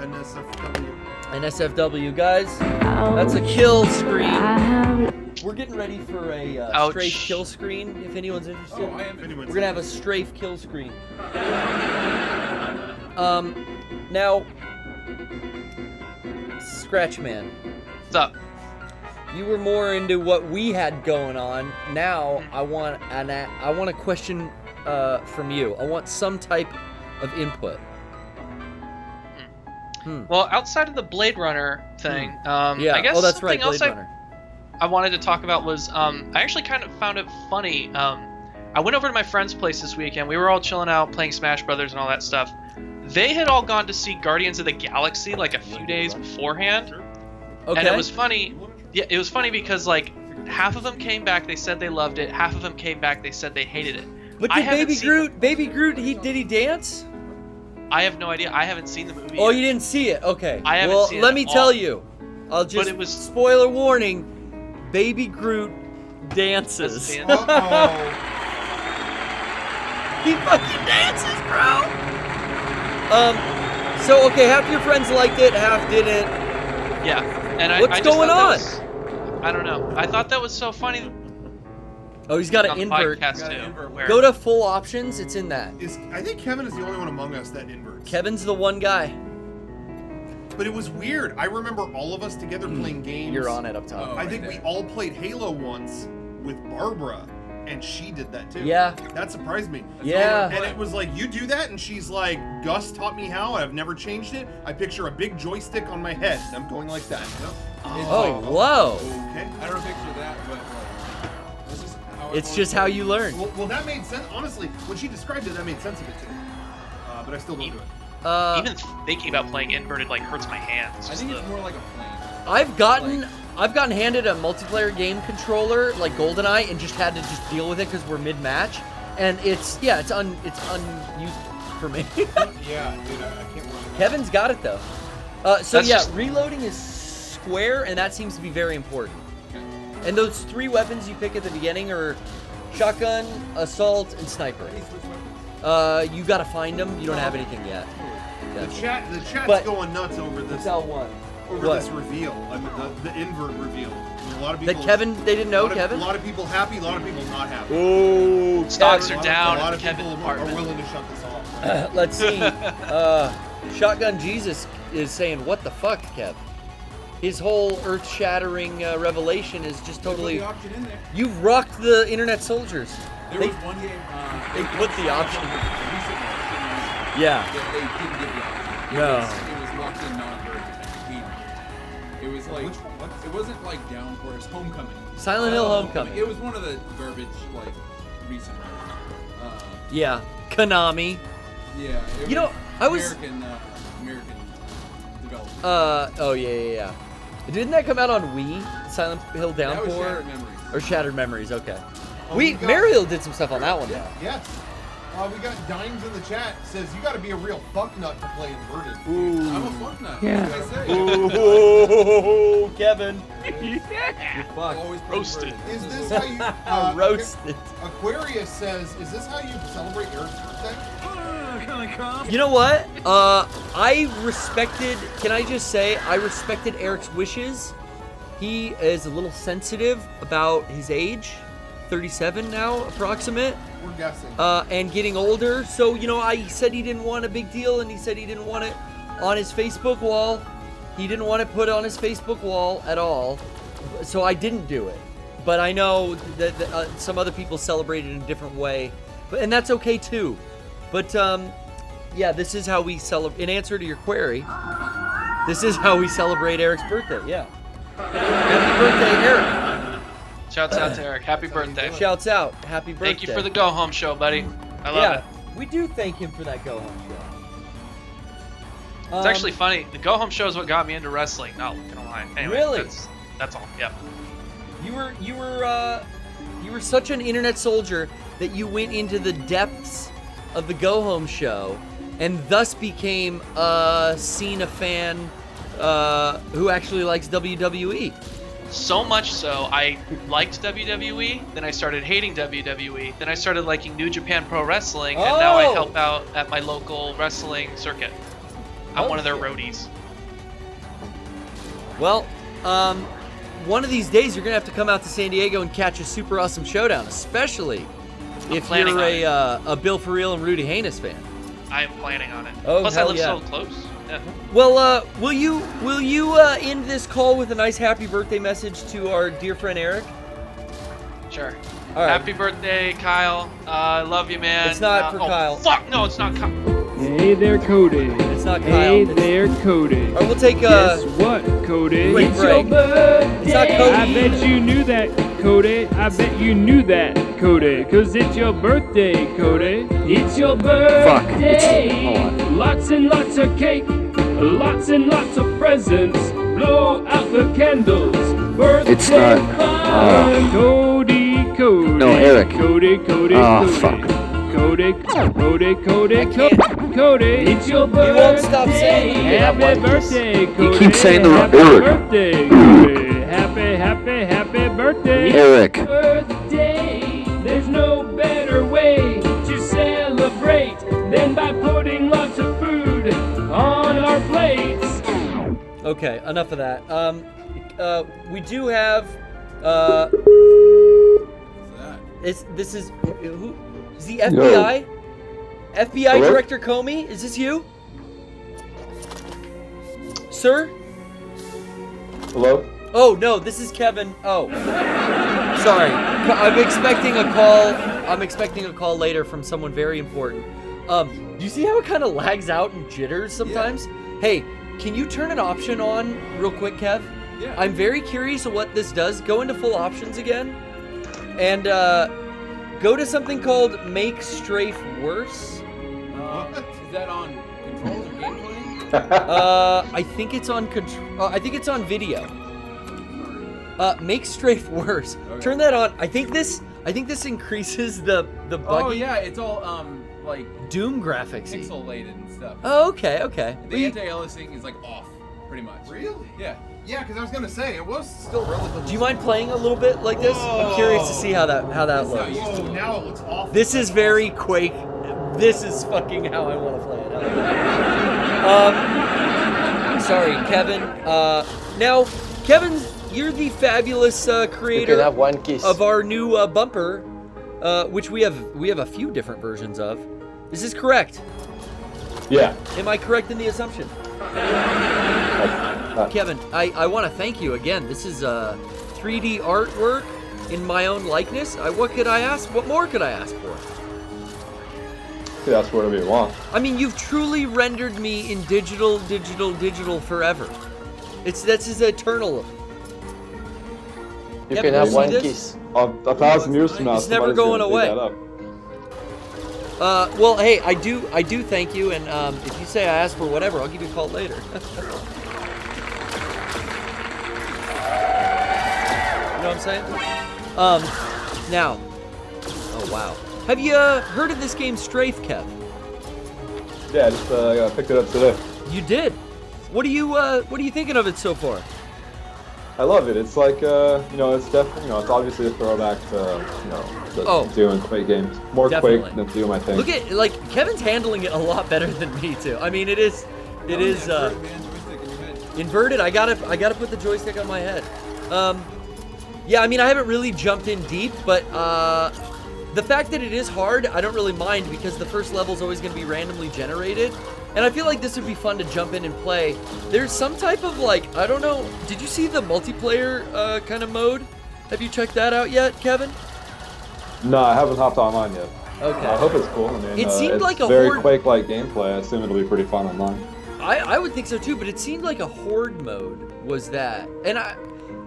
NSFW. NSFW, guys. That's a kill screen. We're getting ready for a Ouch. strafe kill screen, if anyone's interested. Oh, I am. We're gonna have a strafe kill screen. Now, Scratchman, What's up? you were more into what we had going on. Now, I want a question from you. I want some type of input. Well, outside of the Blade Runner thing, Yeah. I guess oh, that's right, something else Blade Runner. I wanted to talk about was I actually kind of found it funny. I went over to my friend's place this weekend. We were all chilling out, playing Smash Brothers and all that stuff. They had all gone to see Guardians of the Galaxy like a few days beforehand. Okay. And it was funny. Yeah, it was funny because like half of them came back, they said they loved it. Half of them came back, they said they hated it. But I did haven't Baby seen- Groot? Baby Groot, did he dance? I have no idea. I haven't seen the movie. Oh, yet. you didn't see it? Okay. I haven't well, seen it let at me all. tell you. I'll just it was- spoiler warning. Baby Groot dances. He Does Uh-oh. fucking dances, bro. So okay, half your friends liked it, half didn't. Yeah. And I What's just going thought that was- I don't know. I thought that was so funny. Oh, he's got on an the invert. podcast too, where- Go to full options. It's in that. I think Kevin is the only one among us that inverts. Kevin's the one guy. But it was weird. I remember all of us together playing games. You're on it up top. I think we all played Halo once with Barbara, and she did that too. Yeah. That surprised me. Yeah. And it was like, you do that? And she's like, Gus taught me how. I've never changed it. I picture a big joystick on my head, and I'm going like that. You know? Oh, whoa. Okay. I don't picture that, but this is how It's just how you learn. Well, that made sense. Honestly, when she described it, that made sense of it too. But I still don't do it. Even thinking about playing inverted like hurts my hands. I think it's more like a plane. I've gotten handed a multiplayer game controller like GoldenEye and just had to just deal with it because we're mid-match, and it's unused. for me. Yeah, dude, I can't remember. Kevin's got it though. So That's yeah, just- reloading is square, and that seems to be very important. And those 3 weapons you pick at the beginning are shotgun, assault, and sniper. You gotta find them. You don't have anything yet. The chat's But- going nuts over this. Tell one. Over What? this reveal. I mean, the invert reveal. I mean, a lot of That people. Kevin, they didn't know, a Kevin? lot of people happy. A lot of people not happy. Oh, Stocks Kevin. are down A lot in of the Kevin people department. are willing to shut this off. Let's see. Shotgun Jesus is saying, "What the fuck, Kev?" His whole earth-shattering revelation is just totally. They put the option in there. You've rocked the internet soldiers. There They- was one game. they put the option. Yeah. They didn't give the option. No. It was locked in non-version. It was like it wasn't like Downpour. It was Homecoming. Silent Hill Homecoming. It was one of the garbage like recent. Yeah. Konami. Yeah. It You know, I was. American development. Oh yeah. Didn't that come out on Wii? Silent Hill Downpour. That was Shattered Memories. Or Shattered Memories. Okay. Oh, we got- Mariel did some stuff on that one though. Yes. We got Dimes in the chat says you got to be a real fucknut to play inverted. Ooh. I'm a fucknut. Yeah. That's what I say. Ooh, Kevin. You're always roasted. Is this how you Roasted. Aquarius says, is this how you celebrate Eric's birthday? You know what? I respected. Can I just say I respected Eric's wishes. He is a little sensitive about his age, 37 now, approximate. We're guessing. And getting older. So, you know, I said he didn't want a big deal, and he said he didn't want it on his Facebook wall. He didn't want it put on his Facebook wall at all. So I didn't do it. But I know that some other people celebrate it in a different way. And that's okay too. But, yeah, this is how we celebrate. In answer to your query, this is how we celebrate Eric's birthday. Yeah. Happy birthday, Eric. Shouts out to Eric. Happy birthday. Shouts out. Happy birthday. Thank you for the go home show, buddy. I love it. We do thank him for that go home show. It's actually funny. The go home show is what got me into wrestling. Not gonna lie. Anyway, Really? That's all. Yep. You were such an internet soldier that you went into the depths of the go home show, and thus became a Cena fan who actually likes WWE. So much so, I liked WWE, then I started hating WWE, then I started liking New Japan Pro Wrestling, and now I help out at my local wrestling circuit. I'm one of their roadies. Well, one of these days you're gonna have to come out to San Diego and catch a super awesome showdown, especially if planning you're on a Bill For Real and Rudy Haynes fan. I am planning on it. Oh, Plus, I hell live yeah. so close. Yeah. Well, will you end this call with a nice happy birthday message to our dear friend Eric? Sure. All right. Happy birthday, Kyle. I love you, man. It's not for Kyle. Fuck, no, it's not Kyle. Hey there, Cody. It's not Kyle. Hey It's- there, Cody. All right, we'll take Guess what, Cody? quick It's break. your birthday. It's not Cody. I bet you knew that, Cody. I bet you knew that, Cody. 'Cause it's your birthday, Cody. It's your birthday. Hold on. Lots and lots of cake. Lots and lots of presents. Blow out the candles. Birthday It's not, fun. Cody, Cody. No, Eric. Cody, Cody, Oh, Cody. fuck. Cody, Cody, Cody, Cody, it's your birthday. You won't stop saying it. Happy birthday, Cody. keep saying the wrong Happy Eric. birthday, Cody. Happy birthday. Eric. Birthday. There's no better way to celebrate than by putting lots of food on our plates. Okay, enough of that. We do have. This is who? Is the FBI? FBI Hello? Director Comey? Is this you, sir? Hello? Oh no, this is Kevin. Oh, sorry. I'm expecting a call. I'm expecting a call later from someone very important. Do you see how it kind of lags out and jitters sometimes? Hey, can you turn an option on real quick, Kev? Yeah. I'm very curious of what this does. Go into full options again, and go to something called Make Strafe Worse. Is that on controls or gameplay? I think it's on control. I think it's on video. Make Strafe Worse. Okay. Turn that on. I think this increases the buggy. Oh yeah, it's all like Doom graphics. pixelated and stuff. Oh, okay. The anti-aliasing is like off, pretty much. Really? Yeah. Yeah, because I was gonna say it was still relatively. Do you mind playing a little bit like this? I'm curious to see how that looks. Oh, now it looks awful. This is very Quake. This is fucking how I want to play it. Sorry, Kevin. Now, Kevin, you're the fabulous creator You can have one kiss. of our new bumper, which we have a few different versions of. Is this correct? Yeah. Am I correct in the assumption? Kevin, I want to thank you again. This is 3D artwork in my own likeness. What could I ask? What more could I ask for? You can ask for whatever you want. I mean, you've truly rendered me in digital forever. This is eternal. You Kevin, can have see one this? kiss. 1,000 years from now, It's never somebody's going gonna dig away. that up. Well, hey, I do thank you, and if you say I ask for whatever, I'll give you a call later. You know what I'm saying? Now, oh wow, have you heard of this game Strafe'n, Kev? Yeah, I just picked it up today. You did. What are you thinking of it so far? I love it. It's like, it's definitely, it's obviously a throwback to, the Doom and Quake games. More Definitely. Quake than Doom, I think. Look at, Kevin's handling it a lot better than me too. I mean, it is inverted. I gotta put the joystick on my head. Yeah, I mean, I haven't really jumped in deep, but the fact that it is hard, I don't really mind because the first level is always going to be randomly generated. And I feel like this would be fun to jump in and play. There's some type of I don't know, did you see the multiplayer kind of mode? Have you checked that out yet, Kevin? No, I haven't hopped online yet. Okay. I hope it's cool. I mean, It seemed it's like a very horde- Quake-like gameplay. I assume it'll be pretty fun online. I would think so too, but it seemed like a horde mode was that. And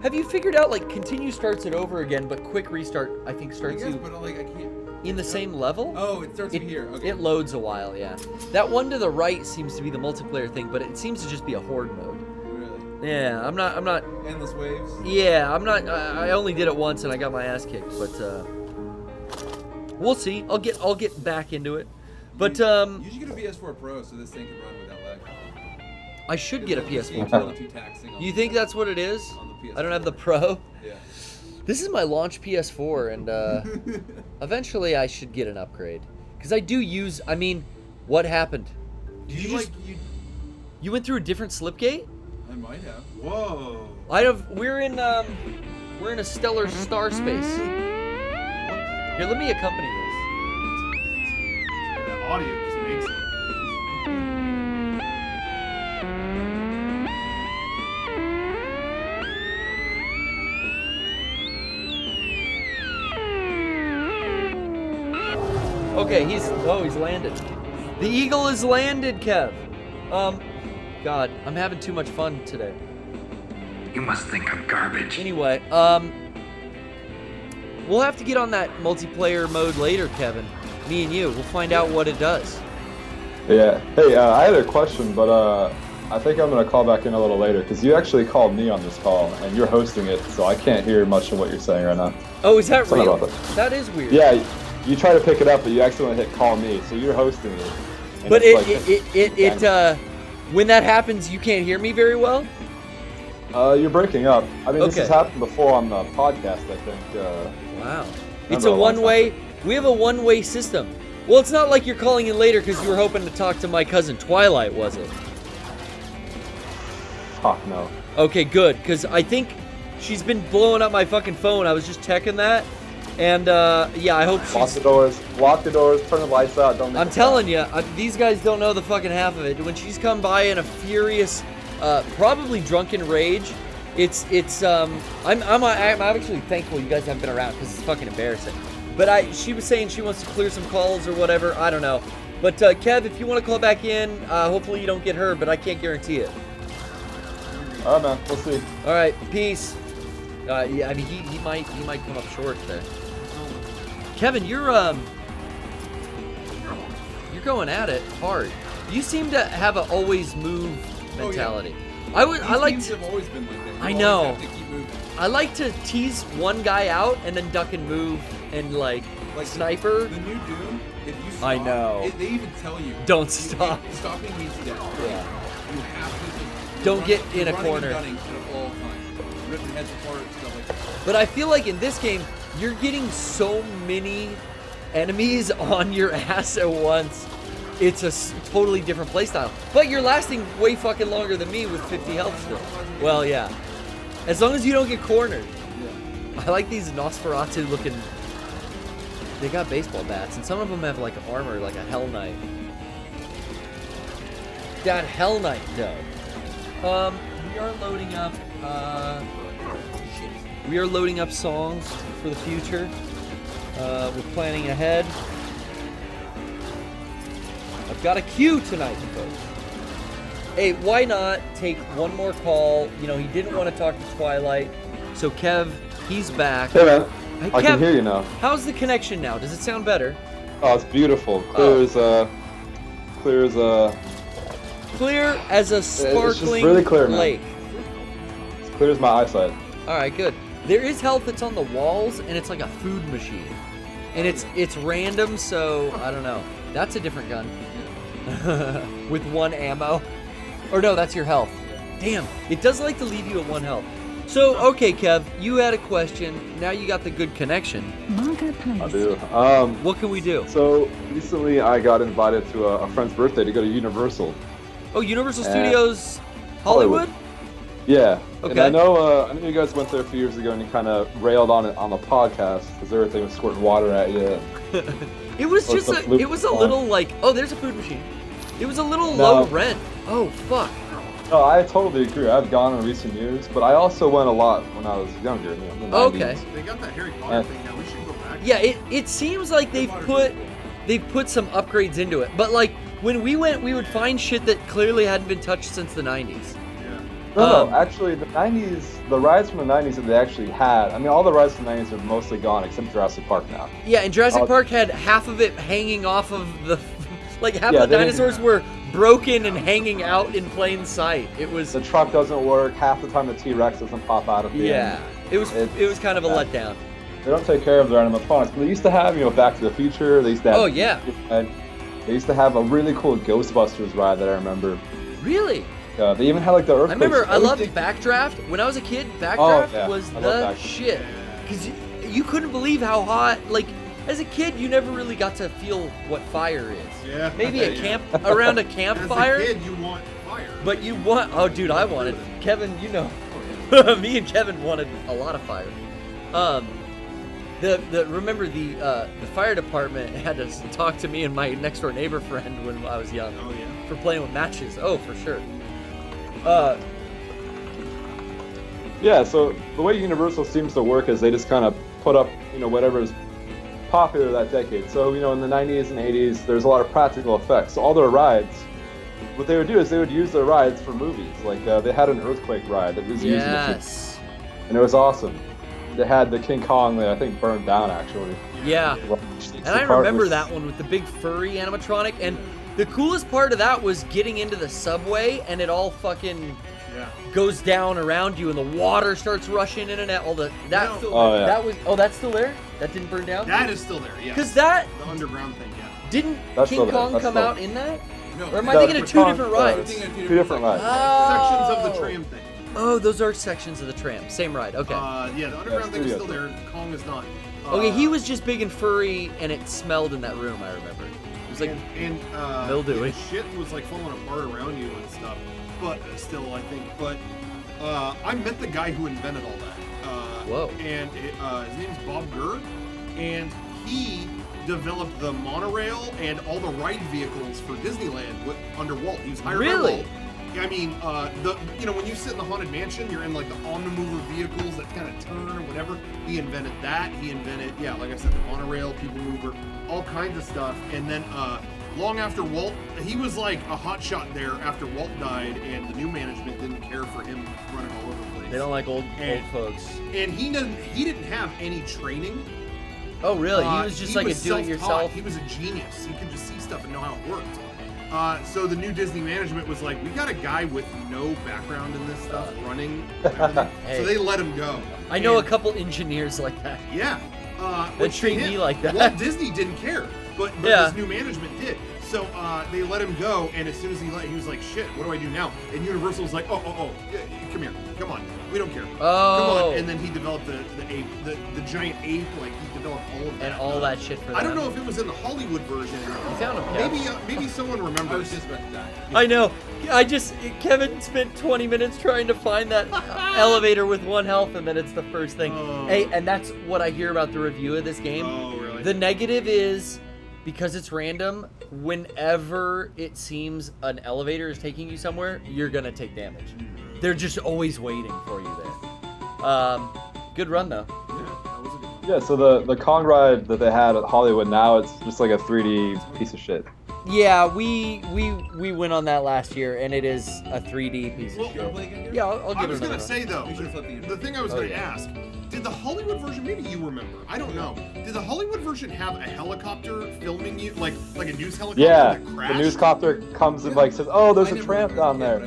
have you figured out continue starts it over again, but quick restart I think starts you but I can't. in the same level? Oh, it starts here. Okay. It loads a while, yeah. That one to the right seems to be the multiplayer thing, but it seems to just be a horde mode. Really? Yeah, I'm not. Endless waves. Yeah, I'm not. I only did it once and I got my ass kicked, but we'll see. I'll get back into it. But You should get a PS4 Pro so this thing can run without lag. I should get a Games PS4 are Pro. too taxing on You the- think that's what it is? on the PS4. I don't have the Pro. Yeah. This is my launch PS4, and eventually I should get an upgrade. Because I do use. I mean, what happened? Did you You went through a different slipgate? I might have. Whoa. We're in a stellar star space. Here, let me accompany this. The audio just makes it. Okay, he's landed. The eagle is landed, Kev. God, I'm having too much fun today. You must think I'm garbage. Anyway, we'll have to get on that multiplayer mode later, Kevin. Me and you. We'll find out what it does. Yeah. Hey, I had a question, but I think I'm going to call back in a little later because you actually called me on this call and you're hosting it, so I can't hear much of what you're saying right now. Oh, is that Sorry real? about that. That is weird. Yeah, you try to pick it up, but you accidentally hit call me, so you're hosting it. And But it's when that happens, you can't hear me very well? you're breaking up. I mean, this Okay. has happened before on the podcast, I think. Wow. remember It's a long time one-way. We have a one-way system. Well, it's not like you're calling in later because you were hoping to talk to my cousin Twilight, was it? Fuck no. Okay, good, because I think she's been blowing up my fucking phone. I was just checking that, and yeah, I hope Lock she's... the doors, turn the lights out, don't make I'm a telling you, these guys don't know the fucking half of it. When she's come by in a furious, probably drunken rage, I'm actually thankful you guys haven't been around because it's fucking embarrassing. But she was saying she wants to clear some calls or whatever. I don't know. But Kev, if you want to call back in, hopefully you don't get hurt, but I can't guarantee it. All right, man. We'll see. All right, peace. Yeah, I mean he might come up short there. Kevin, you're going at it hard. You seem to have a always move mentality. These teams have always been like that. You I always know. have to keep moving. I like to tease one guy out and then duck and move and like sniper. The new Doom, if you stop. I know. They even tell you. Don't stop. Stopping means death. Yeah. You have to just Don't get in a running corner. And gunning at all times. Ripping heads apart, stuff like that. But I feel like in this game, you're getting so many enemies on your ass at once. It's a totally different playstyle. But you're lasting way fucking longer than me with 50 health still. Well, yeah. As long as you don't get cornered. Yeah. I like these Nosferatu looking... They got baseball bats, and some of them have like armor, like a Hell Knight. That Hell Knight, though. We are loading up... We are loading up songs for the future. We're planning ahead. I've got a queue tonight, folks. Hey, why not take one more call? You know, he didn't want to talk to Twilight. So, Kev, he's back. Hey, man. Hey, I Kev, can hear you now. How's the connection now? Does it sound better? Oh, it's beautiful. Clear as Clear as a sparkling it's just really clear, man. lake. It's clear as my eyesight. All right, good. There is health that's on the walls, and it's like a food machine. And it's random, so I don't know. That's a different gun. With 1 ammo. Or no, that's your health. Damn, it does like to leave you at 1 health. So, okay, Kev, you had a question. Now you got the good connection. I do. What can we do? So, recently I got invited to a friend's birthday to go to Universal. Oh, Universal Studios Hollywood? Yeah. Okay. And I know you guys went there a few years ago and you kind of railed on it on the podcast because everything was squirting water at you. It was just it was a little like, oh, there's a food machine. It was a little low rent. Oh, fuck. No, I totally agree. I've gone in recent years, but I also went a lot when I was younger. In the 90s. Okay. They got that Harry Potter thing now. We should go back. Yeah, it seems like they've put some upgrades into it. But like when we went, we would find shit that clearly hadn't been touched since the 90s. No, actually, the 90s, the rides from the 90s that they actually had, I mean, all the rides from the 90s are mostly gone except Jurassic Park now. Yeah, and Jurassic Park had half of it hanging off of the, like half of the dinosaurs were broken and hanging out in plain sight. It was... The truck doesn't work, half the time the T-Rex doesn't pop out of the end. It was kind of a letdown. They don't take care of their animatronics, but they used to have, Back to the Future, they used to have... Oh, yeah. They used to have a really cool Ghostbusters ride that I remember. Really? They even had like the earthquakes. I remember I loved Backdraft. When I was a kid, Backdraft was the shit. Because you couldn't believe how hot, like, as a kid, you never really got to feel what fire is. Yeah. Maybe around a campfire. As a kid, you want fire. But you want, oh dude, I wanted, Kevin, you know, me and Kevin wanted a lot of fire. Remember the fire department had to talk to me and my next door neighbor friend when I was young. Oh yeah. For playing with matches. Oh, for sure. Yeah, so the way Universal seems to work is they just kind of put up, whatever is popular that decade. So, in the 90s and 80s, there's a lot of practical effects. So all their rides, what they would do is they would use their rides for movies. Like, they had an earthquake ride that was used in the film. And it was awesome. They had the King Kong that I think burned down, actually. Yeah. And I remember that one with the big furry animatronic. And the coolest part of that was getting into the subway and it all fucking goes down around you and the water starts rushing in and out. That's still there? That didn't burn down? That is still there, yeah. Because the underground thing, yeah. Didn't King Kong come out in that? No. Or am I thinking of two different rides? Two different rides. Sections of the tram thing. Oh, those are sections of the tram. Same ride, okay. Yeah, the underground thing is still there. Kong is not. Okay, he was just big and furry and it smelled in that room, I remember. It was like mildewy. Shit was like falling apart around you and stuff. But still, I think. But I met the guy who invented all that. Whoa. And his name's Bob Gurr, and he developed the monorail and all the ride vehicles for Disneyland under Walt. He was hired by Walt. I mean, when you sit in the Haunted Mansion, you're in like the Omnimover vehicles that kind of turn or whatever. He invented that. He invented, like I said, the monorail, people mover, all kinds of stuff. And then long after Walt, he was like a hotshot there after Walt died, and the new management didn't care for him running all over the place. They don't like old folks. And he didn't have any training. Oh, really? He was just like a do-it-yourself? He was a genius. He could just see stuff and know how it worked. So the new Disney management was like, we got a guy with no background in this stuff running everything. So they let him go. I know a couple engineers like that. Yeah. That treat me like that. Walt Disney didn't care. but Yeah. his new management did. So they let him go, and as soon as he was like, shit, what do I do now? And Universal was like, oh, come here, come on, we don't care. Oh. Come on. And then he developed the ape, the giant ape, like he developed all of that. And all that shit for I don't them. know if it was in the Hollywood version. You found him, Maybe someone remembers. I know. Kevin spent 20 minutes trying to find that elevator with 1 health, and then it's the first thing. Hey, and that's what I hear about the review of this game. Oh, really? The negative is, because it's random, whenever it seems an elevator is taking you somewhere, you're going to take damage. They're just always waiting for you there. Good run, though. Yeah, so the Kong ride that they had at Hollywood now, it's just like a 3D piece of shit. Yeah, we went on that last year, and it is a 3D piece of shit. Yeah, I'll give it another I was gonna run. say though, the thing I was gonna ask, did the Hollywood version? Maybe you remember. I don't know. Did the Hollywood version have a helicopter filming you, like a news helicopter Yeah, that the crashed? newscopter comes and like says, "Oh, there's a tramp down there."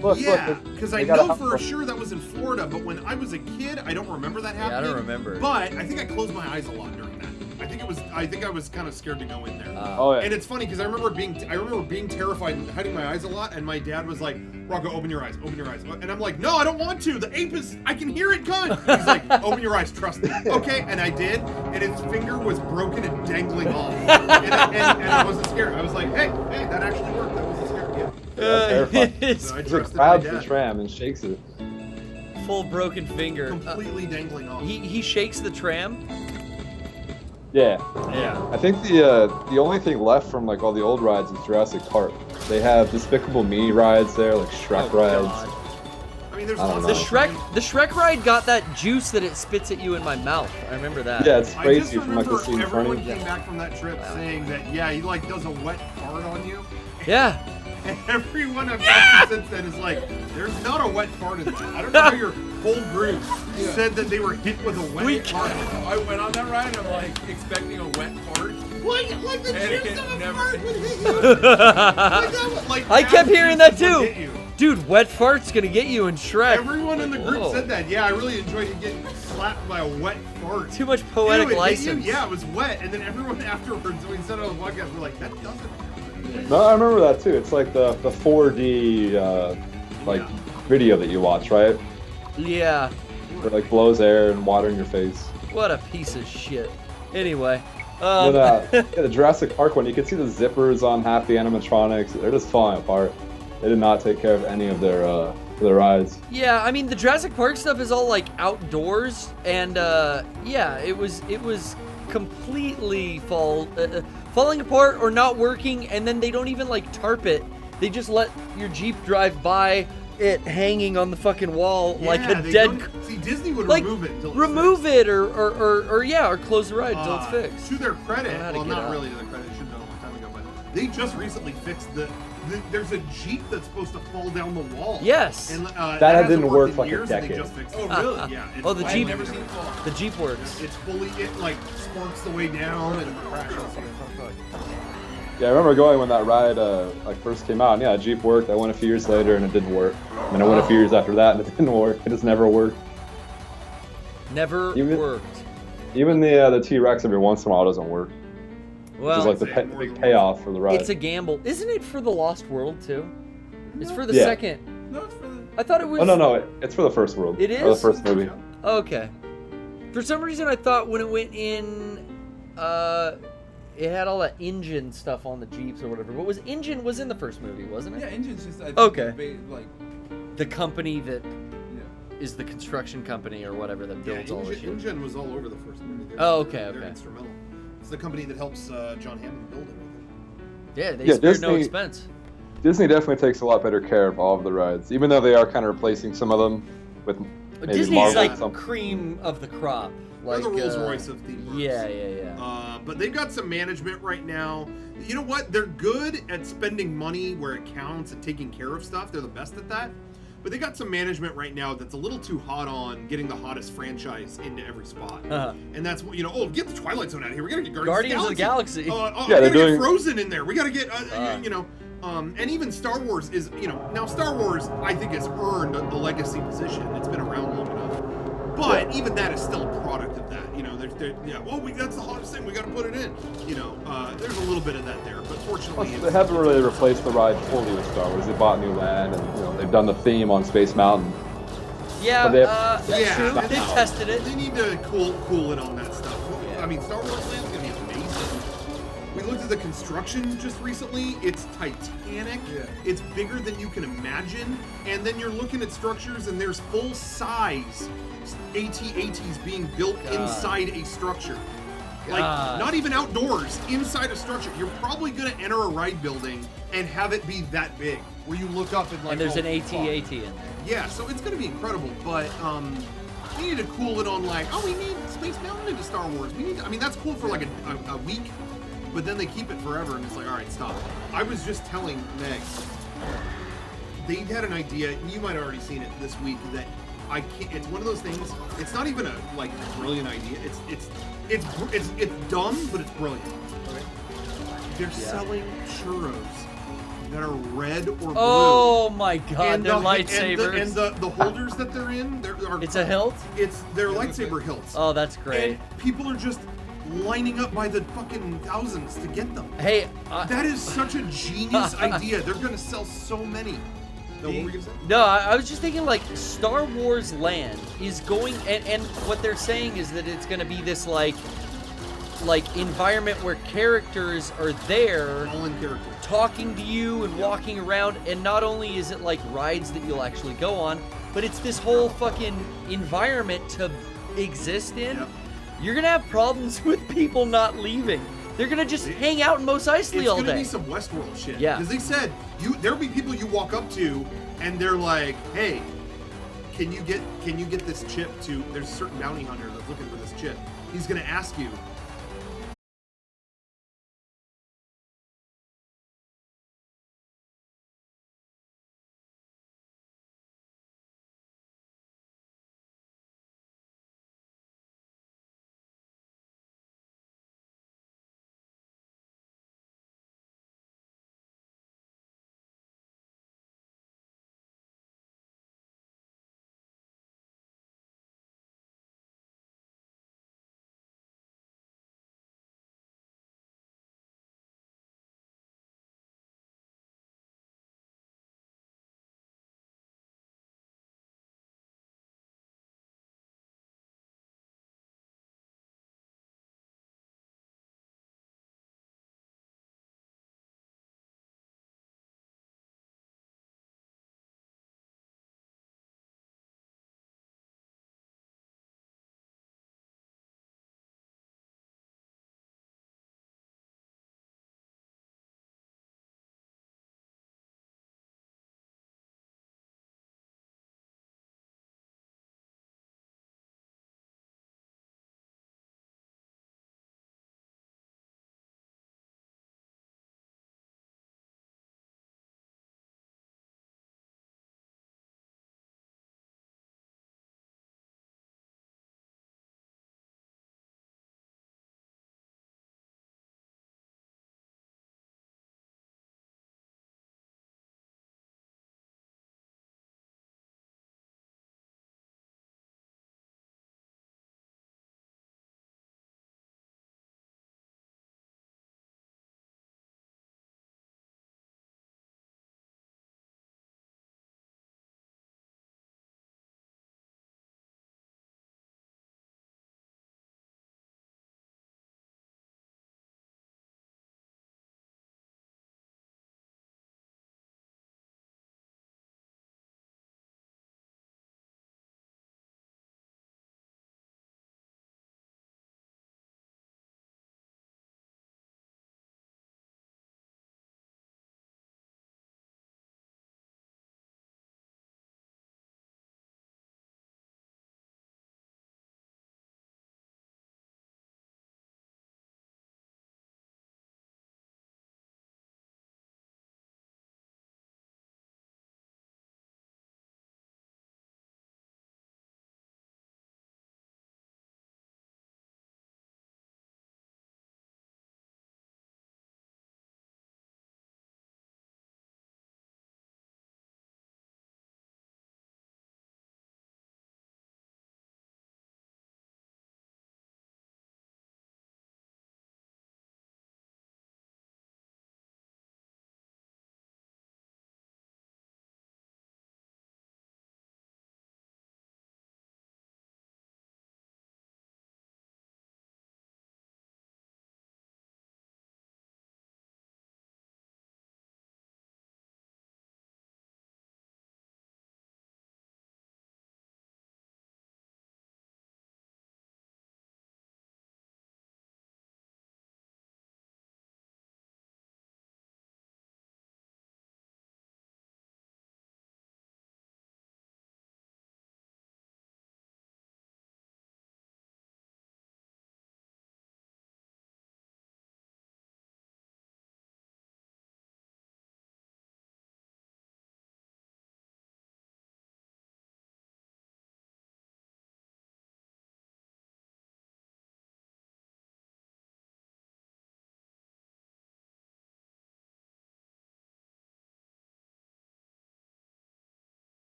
Look, Yeah, look, because they I got a know for helicopter. sure that was in Florida, but when I was a kid, I don't remember that happening. I don't remember. But I think I closed my eyes a lot during that. I think I was kind of scared to go in there. Oh, yeah. And it's funny because I remember being terrified and hiding my eyes a lot, and my dad was like, "Rocco, open your eyes, open your eyes." And I'm like, "No, I don't want to. The ape I can hear it coming." He's like, "Open your eyes, trust me." Okay, and I did, and its finger was broken and dangling off, and I wasn't scared. I was like, "Hey, that actually worked. That wasn't scary." Yeah. That's terrifying. So I It trusted my grabs the dad. tram and shakes it. Full broken finger. Completely dangling off. He shakes the tram. Yeah. Yeah. I think the only thing left from like all the old rides is Jurassic Park. They have Despicable Me rides there, like Shrek rides. I mean, there's I don't lots know. of The Shrek ride got that juice that it spits at you in my mouth. I remember that. Yeah, it's I crazy just from like remember the scene in front everyone of you. came back from that trip saying that he like does a wet fart on you. Yeah. And everyone I've talked to since then is like, there's not a wet fart in this. I don't know how your whole group said that they were hit with a wet fart. I went on that ride. I'm like expecting a wet fart. Like the And it juice of a never- fart would hit you. Like I kept hearing that juice too. would hit you. Dude, wet fart's gonna get you in Shrek. Everyone in the group Whoa. said that. Yeah, I really enjoyed getting slapped by a wet fart. Too much poetic Ew, it hit license. you? Yeah, it was wet. And then everyone afterwards, when we said it on the podcast, we're like, that doesn't. No, I remember that too. It's like the 4D like video that you watch, right? Yeah. It like blows air and water in your face. What a piece of shit. Anyway. The Jurassic Park one, you can see the zippers on half the animatronics. They're just falling apart. They did not take care of any of their rides. Yeah, I mean the Jurassic Park stuff is all like outdoors, and yeah, it was completely falling apart or not working, and then they don't even like tarp it. They just let your Jeep drive by it hanging on the fucking wall like a they dead. don't- See, Disney would like, remove it until it's remove it or close the ride until it's fixed. To their credit, I don't know how to well, get not out. really to their credit, it should have done a long time ago, but they just recently fixed there's a Jeep that's supposed to fall down the wall. Yes. And, That hasn't didn't work worked for in like a years, and they decade. just fixed it. Oh, really? Yeah. Oh, the I've Jeep. never seen it fall. The Jeep works. It's fully, it like sparks the way down and crashes. Yeah, I remember going when that ride like first came out. And yeah, Jeep worked. I went a few years later and it didn't work. And then I went a few years after that and it didn't work. It just never worked. Never worked. Even the T-Rex every once in a while doesn't work. Well, which is like the big payoff for the ride. It's a gamble. Isn't it for the Lost World too? It's for the Yeah. second. No, it's for the. I thought it was. Oh no, it's for the first world. It Or the is? first movie. Okay. For some reason, I thought when it went in, it had all that engine stuff on the Jeeps or whatever. But engine was in the first movie, wasn't it? Yeah, engine's just. I think Okay. Like. The company that is the construction company or whatever that builds all the shit. Engine was all over the first movie. Oh, okay, They're okay. instrumental. It's the company that helps John Hammond build everything. Yeah, they Yeah, spared no Disney- expense. Disney definitely takes a lot better care of all of the rides, even though they are kind of replacing some of them with maybe Disney's Marvel like or something. cream of the crop. Like They're the Rolls Royce of theme parks. Yeah. But they've got some management right now. You know what? They're good at spending money where it counts and taking care of stuff. They're the best at that. But they got some management right now that's a little too hot on getting the hottest franchise into every spot. Uh-huh. And that's what, get the Twilight Zone out of here. We gotta get Guardians of the Galaxy. We Yeah, gotta they're get doing- Frozen in there. We gotta get, and even Star Wars is, now Star Wars, I think, has earned the legacy position. It's been around long enough. But But even that is still a product of that. You know, that's the hardest thing. We got to put it in. You know, there's a little bit of that there, but fortunately, Plus, they haven't really replaced the ride fully with Star Wars. They bought new land, and they've done the theme on Space Mountain. Yeah, yeah, true. They've tested it. They need to cool it on that stuff. I mean, Star Wars Land's gonna be amazing. We looked at the construction just recently. It's titanic. Yeah. It's bigger than you can imagine. And then you're looking at structures, and there's full size AT-ATs being built inside a structure. Like, not even outdoors, inside a structure. You're probably gonna enter a ride building and have it be that big, where you look up and like, and there's an AT-AT in there. Yeah, so it's gonna be incredible, but we need to cool it on like, oh, we need Space Mountain into Star Wars. We need, I mean, that's cool for like a week, but then they keep it forever, and it's like, all right, stop. I was just telling Meg, they had an idea, and you might have already seen it this week, that I can't. It's one of those things. It's not even a like brilliant idea. It's dumb, but it's brilliant. Okay? They're selling churros that are red or blue. Oh my god, and they're lightsabers. And the holders that they're in, it's a hilt? They're lightsaber hilts. Oh, that's great. And people are just lining up by the fucking thousands to get them. Hey, that is such a genius idea. They're gonna sell so many. No, what were you gonna say? No, I was just thinking like Star Wars Land is going, and what they're saying is that it's gonna be this like environment where characters are there, all in character, talking to you and walking around, and not only is it like rides that you'll actually go on, but it's this whole fucking environment to exist in. Yep. You're gonna have problems with people not leaving. They're gonna just hang out in Mos Eisley all day. It's gonna be some Westworld shit. Yeah. Because they said there'll be people you walk up to and they're like, "Hey, can you get this chip to?" There's a certain bounty hunter that's looking for this chip. He's gonna ask you,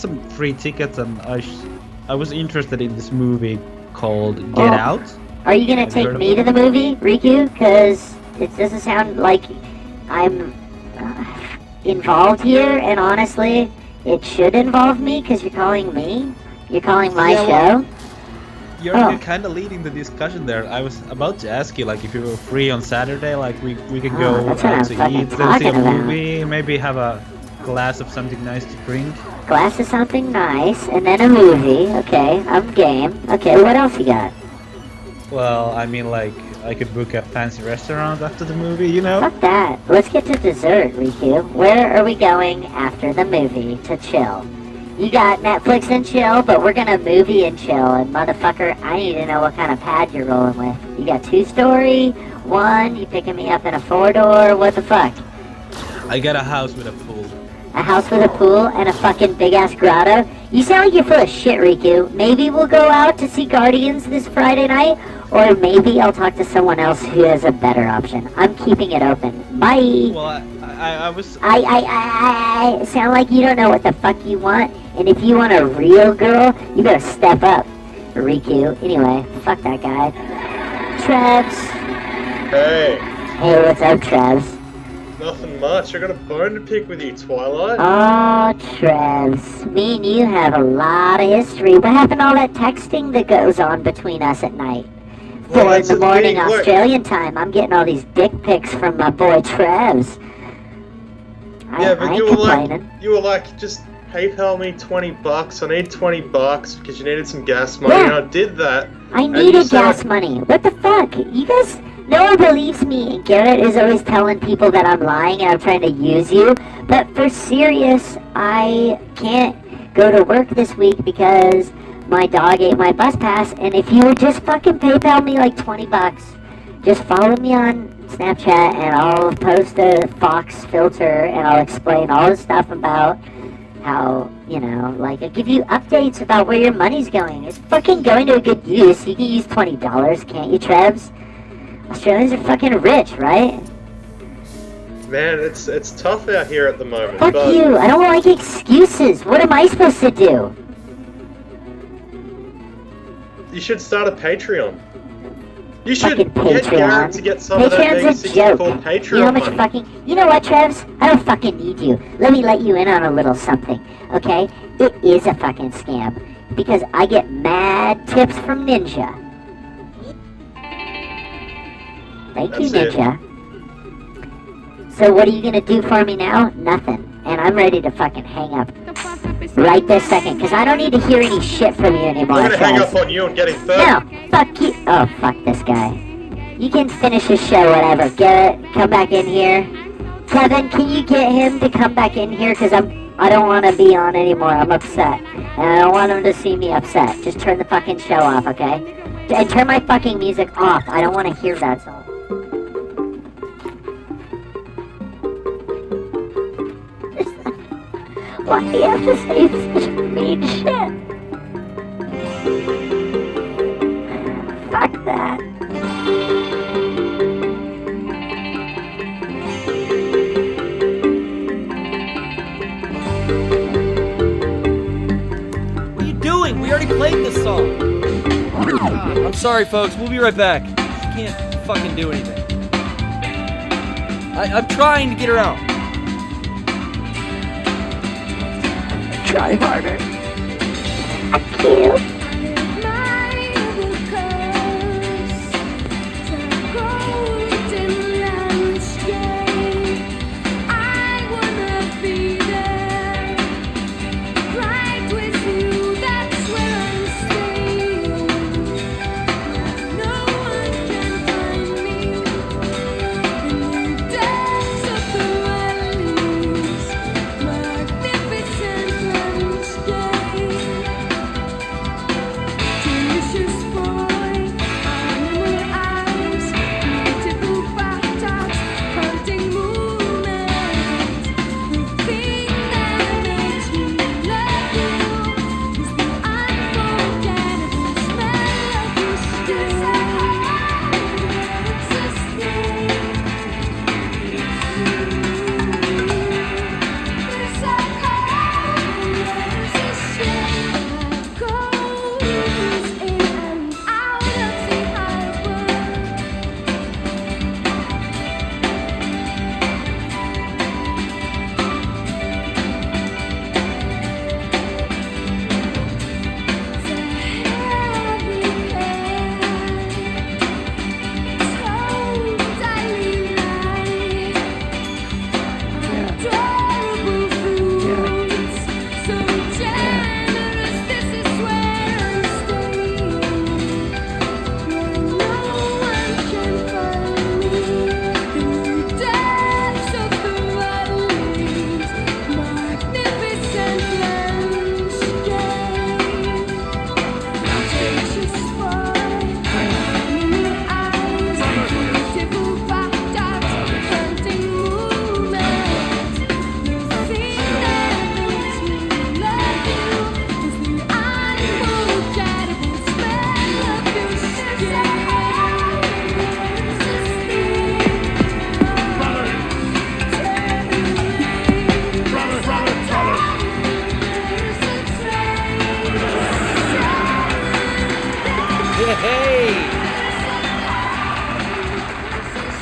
some free tickets, and I was interested in this movie called Get Out. Are you gonna take me to the movie, Riku? Because it doesn't sound like I'm involved here, and honestly, it should involve me because you're calling me. You're calling my show. You're kind of leading the discussion there. I was about to ask you, like, if you were free on Saturday, like we could go out to eat, then see a movie, maybe have a glass of something nice to drink. Glass of something nice, and then a movie. Okay, I'm game. Okay, what else you got? Well, I mean, like, I could book a fancy restaurant after the movie, you know? Fuck that. Let's get to dessert, Riku. Where are we going after the movie to chill? You got Netflix and chill, but we're gonna movie and chill. And motherfucker, I need to know what kind of pad you're rolling with. You got 2-story, 1, you picking me up in a 4-door, what the fuck? I got a house with a pool. A house with a pool and a fucking big-ass grotto? You sound like you're full of shit, Riku. Maybe we'll go out to see Guardians this Friday night, or maybe I'll talk to someone else who has a better option. I'm keeping it open. Bye! Well, I was... I sound like you don't know what the fuck you want, and if you want a real girl, you better step up, Riku. Anyway, fuck that guy. Trebs. Hey. Hey, what's up, Trebs? Nothing much. I got a bone to pick with you, Twilight. Oh, Trebs. Me and you have a lot of history. What happened to all that texting that goes on between us at night? 4 in the morning Australian time. I'm getting all these dick pics from my boy Trebs. Yeah, but I ain't you were like, just PayPal me $20. I need $20 because you needed some gas money, and I did that. I needed gas money. What the fuck? You guys, no one believes me. Garrett is always telling people that I'm lying and I'm trying to use you. But for serious, I can't go to work this week because my dog ate my bus pass. And if you would just fucking PayPal me like $20, just follow me on Snapchat and I'll post a Fox filter and I'll explain all the stuff about how, you know, like, I give you updates about where your money's going. It's fucking going to a good use. You can use $20, can't you, Trebs? Australians are fucking rich, right? Man, it's tough out here at the moment. Fuck but you. I don't like excuses. What am I supposed to do? you should start a Patreon. You should Fucking get Garrett Patreon. to get some of that Mega Patreon's a joke. 64 Patreon You know how much money. fucking... You know what, Trebs? I don't fucking need you. Let me let you in on a little something, okay? It is a fucking scam. Because I get mad tips from Ninja. Thank you, That's it. Ninja. So what are you gonna do for me now? Nothing. And I'm ready to fucking hang up right this second, because I don't need to hear any shit from you anymore. I'm gonna hang Trebs. up on you and get him first. No, fuck you. Oh, fuck this guy. You can finish his show, whatever. Garrett, come back in here. Kevin, can you get him to come back in here? Because I don't want to be on anymore. I'm upset. And I don't want him to see me upset. Just turn the fucking show off, okay? And turn my fucking music off. I don't want to hear that song. Why do you have to say such mean shit? Fuck that. What are you doing? We already played this song. I'm sorry, folks. We'll be right back. She can't fucking do anything. I'm trying to get her out. Try harder. I can't.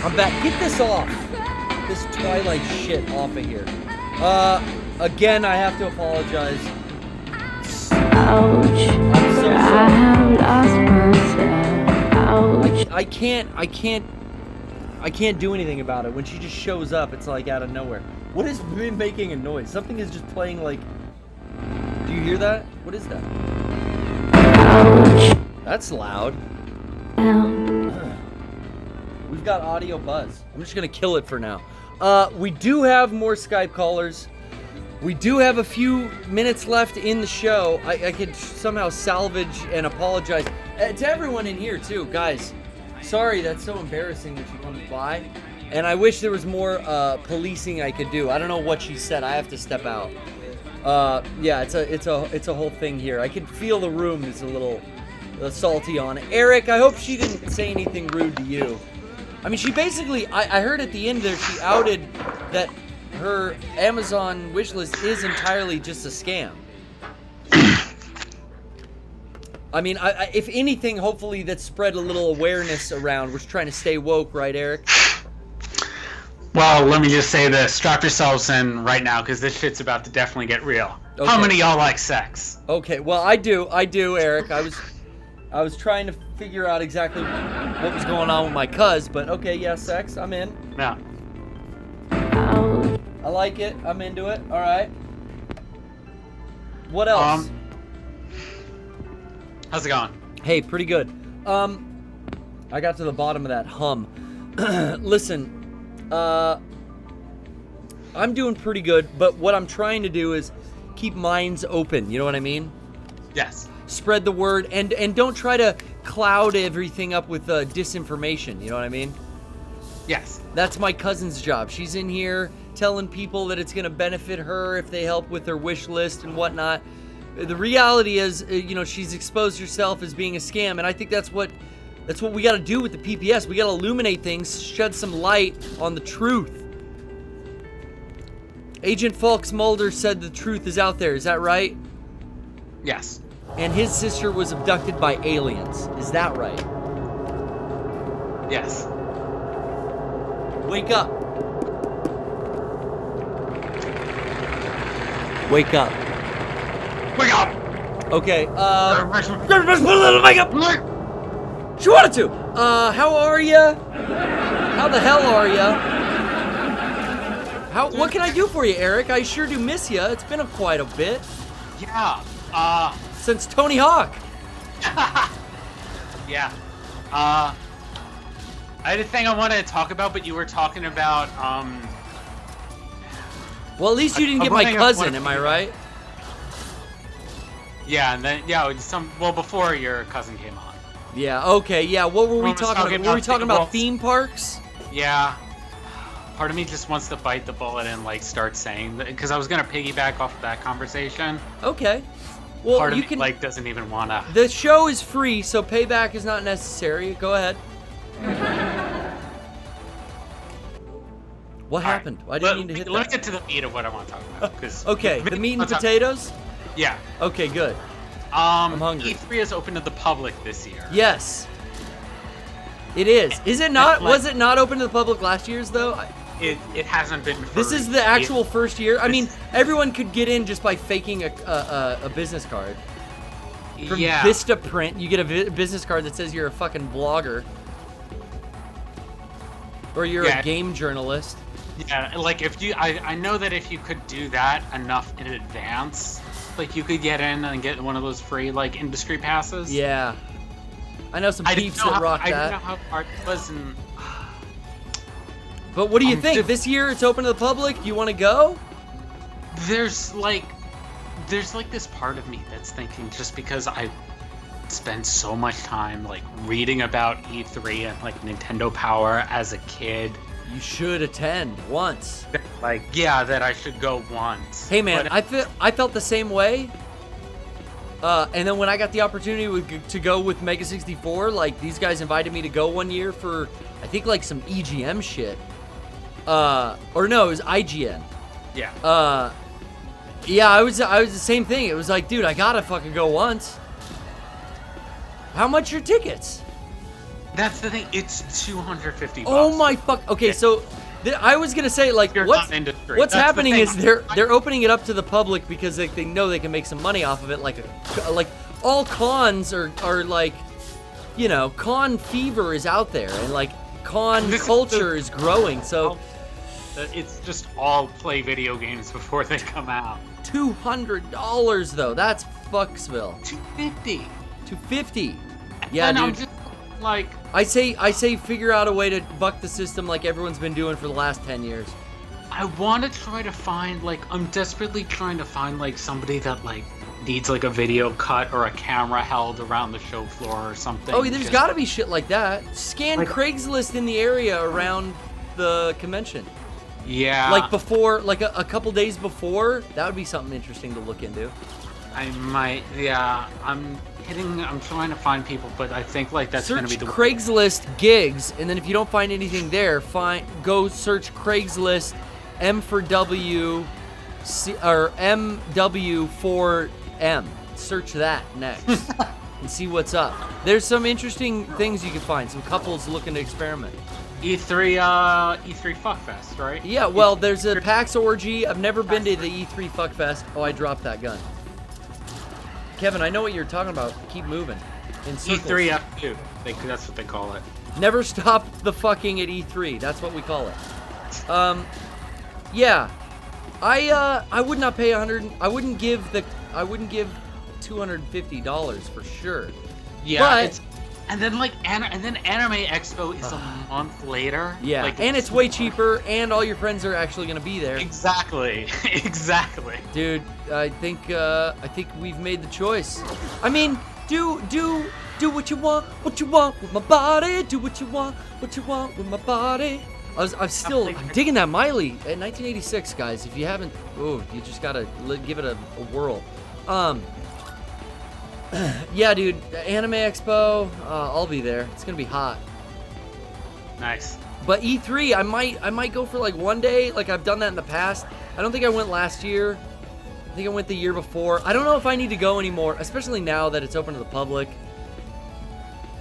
I'm back. Get this off. This Twilight shit off of here. Again, I have to apologize. Ouch. I'm so sorry. I have lost myself. Ouch. I can't do anything about it. When she just shows up, it's like out of nowhere. What has been making a noise? Something is just playing like... Do you hear that? What is that? Ouch. That's loud. We've got audio buzz. I'm just gonna kill it for now. We do have more Skype callers. We do have a few minutes left in the show. I could somehow salvage and apologize to everyone in here too, guys. Sorry, that's so embarrassing that she comes by, and I wish there was more policing I could do. I don't know what she said. I have to step out. Yeah, it's a whole thing here. I can feel the room is a little salty on it. Eric, I hope she didn't say anything rude to you. I mean, she basically, I heard at the end there, she outed that her Amazon wishlist is entirely just a scam. I mean, if anything, hopefully that spread a little awareness around. We're trying to stay woke, right, Eric? Well, let me just say this. Strap yourselves in right now, because this shit's about to definitely get real. Okay. How many of y'all like sex? Okay, well, I do, Eric. I was trying to figure out exactly what was going on with my cuz, but okay, yeah, sex, I'm in. Yeah. I like it. I'm into it. All right. What else? How's it going? Hey, pretty good. I got to the bottom of that hum. Listen, I'm doing pretty good, but what I'm trying to do is keep minds open. You know what I mean? Yes. Spread the word and don't try to cloud everything up with disinformation. You know what I mean? Yes. That's my cousin's job. She's in here telling people that it's going to benefit her if they help with her wish list and whatnot. The reality is, she's exposed herself as being a scam, and I think that's what we got to do with the PPS. We got to illuminate things, shed some light on the truth. Agent Falks Mulder said the truth is out there. Is that right? Yes. And his sister was abducted by aliens. Is that right? Yes. Wake up. Wake up. Wake up! Okay, put a little makeup! She wanted to! How are ya? How the hell are ya? What can I do for you, Eric? I sure do miss ya. It's been quite a bit. Yeah, since Tony Hawk. Yeah. I had a thing I wanted to talk about, but you were talking about, Well, at least you didn't get my cousin, am I right? Yeah, and then, before your cousin came on. Yeah, okay, yeah, what were we talking about? Were we talking about theme parks? Yeah. Part of me just wants to bite the bullet and, start saying, because I was going to piggyback off of that conversation. Okay. Well, part of me, doesn't even want to. The show is free, so payback is not necessary. Go ahead. What happened? I didn't mean to hit that. Let me get to the meat of what I want to talk about. Okay, the meat and potatoes? Yeah. Okay, good. I'm hungry. E3 is open to the public this year. Yes. It is. Is it not? Was it not open to the public last year's, though? It hasn't been. This is the actual first year? I mean, everyone could get in just by faking a business card. From Vista Print, you get a business card that says you're a fucking blogger. Or you're a game journalist. Yeah, I know that if you could do that enough in advance, you could get in and get one of those free, industry passes. Yeah. I know some peeps that rock that. I don't know how hard it was. But what do you think? This year it's open to the public? Do you want to go? There's this part of me that's thinking, just because I spend so much time reading about E3 and Nintendo Power as a kid. You should attend once. That I should go once. Hey man, I felt the same way. And then when I got the opportunity to go with Mega 64, these guys invited me to go one year for, I think some EGM shit. Or no, it was IGN. Yeah. Yeah, I was the same thing. It was dude, I gotta fucking go once. How much are tickets? That's the thing. It's $250. Oh my fuck. Okay, so I was gonna say like what's happening is they're opening it up to the public because they know they can make some money off of it. Like all cons are like, you know, con fever is out there and like con culture is growing. So it's just all play video games before they come out. $200 though. That's Fucksville. $250. Yeah, and dude. I'm just like I say figure out a way to buck the system like everyone's been doing for the last 10 years. I want to try to find I'm desperately trying to find somebody that needs a video cut or a camera held around the show floor or something. Oh, there's got to be shit like that. Scan Craigslist in the area around the convention. Yeah. Like before, a couple days before, that would be something interesting to look into. I might, yeah. I'm trying to find people, but I think that's going to be the Craigslist gigs, and then if you don't find anything there, go search Craigslist M for W, or MW4M. Search that next and see what's up. There's some interesting things you can find. Some couples looking to experiment. E3 Fuckfest, right? Yeah, well, there's a PAX orgy. I've never been to the E3 Fuckfest. Oh, I dropped that gun. Kevin, I know what you're talking about. Keep moving. In circles. E3 F2. That's what they call it. Never stop the fucking at E3. That's what we call it. Yeah. I would not pay I wouldn't give $250 for sure. Yeah, but and then Anime Expo is a month later. Yeah, and it's way cheaper, and all your friends are actually gonna be there. Exactly. Dude, I think we've made the choice. I mean, do what you want with my body. Do what you want with my body. I'm digging that Miley at 1986, guys. If you haven't, you just gotta give it a whirl. Yeah, dude, Anime Expo, I'll be there. It's gonna be hot. Nice. But E3, I might go for one day. I've done that in the past. I don't think I went last year. I think I went the year before. I don't know if I need to go anymore, especially now that it's open to the public.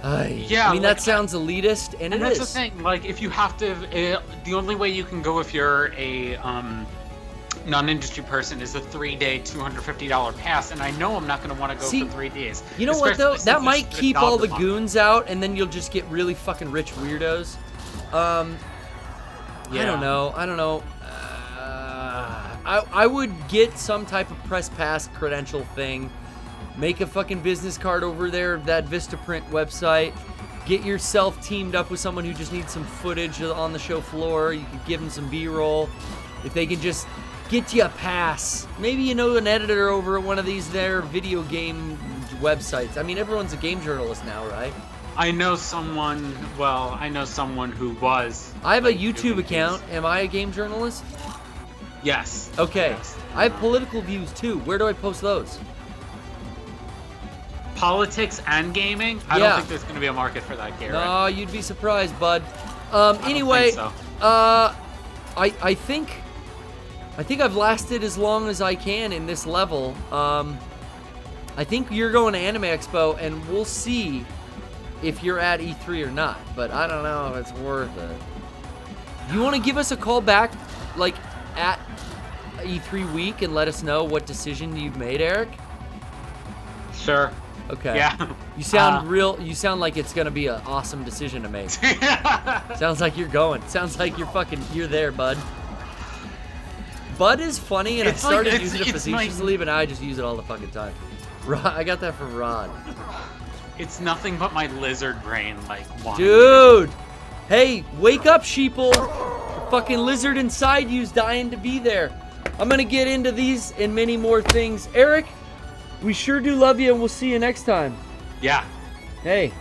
Yeah, I mean that sounds elitist, and it that's is. the thing. If you have to, the only way you can go if you're a non-industry person is a 3-day $250 pass, and I know I'm not going to want to go for 3 days. You know what though? That might keep all the goons out, and then you'll just get really fucking rich weirdos. Yeah. I don't know. I would get some type of press pass credential thing. Make a fucking business card over there, that Vistaprint website. Get yourself teamed up with someone who just needs some footage on the show floor. You could give them some B-roll. If they can just get you a pass. Maybe you know an editor over at one of these video game websites. I mean, everyone's a game journalist now, right? I know someone who was. I have a YouTube account. Am I a game journalist? Yes. Okay. Yes. I have political views too. Where do I post those? Politics and gaming? I don't think there's going to be a market for that, Garrett. No, you'd be surprised, bud. Anyway, I think I've lasted as long as I can in this level. I think you're going to Anime Expo, and we'll see if you're at E3 or not. But I don't know if it's worth it. You want to give us a call back, at E3 week, and let us know what decision you've made, Eric? Sure. Okay. Yeah. You sound you sound like it's gonna be an awesome decision to make. Sounds like you're going. Sounds like you're there, bud. Bud is funny, and I started using it facetiously, but I just use it all the fucking time. I got that from Rod. It's nothing but my lizard brain, Dude! Hey, wake up, sheeple! The fucking lizard inside you's dying to be there. I'm gonna get into these and many more things. Eric, we sure do love you, and we'll see you next time. Yeah. Hey.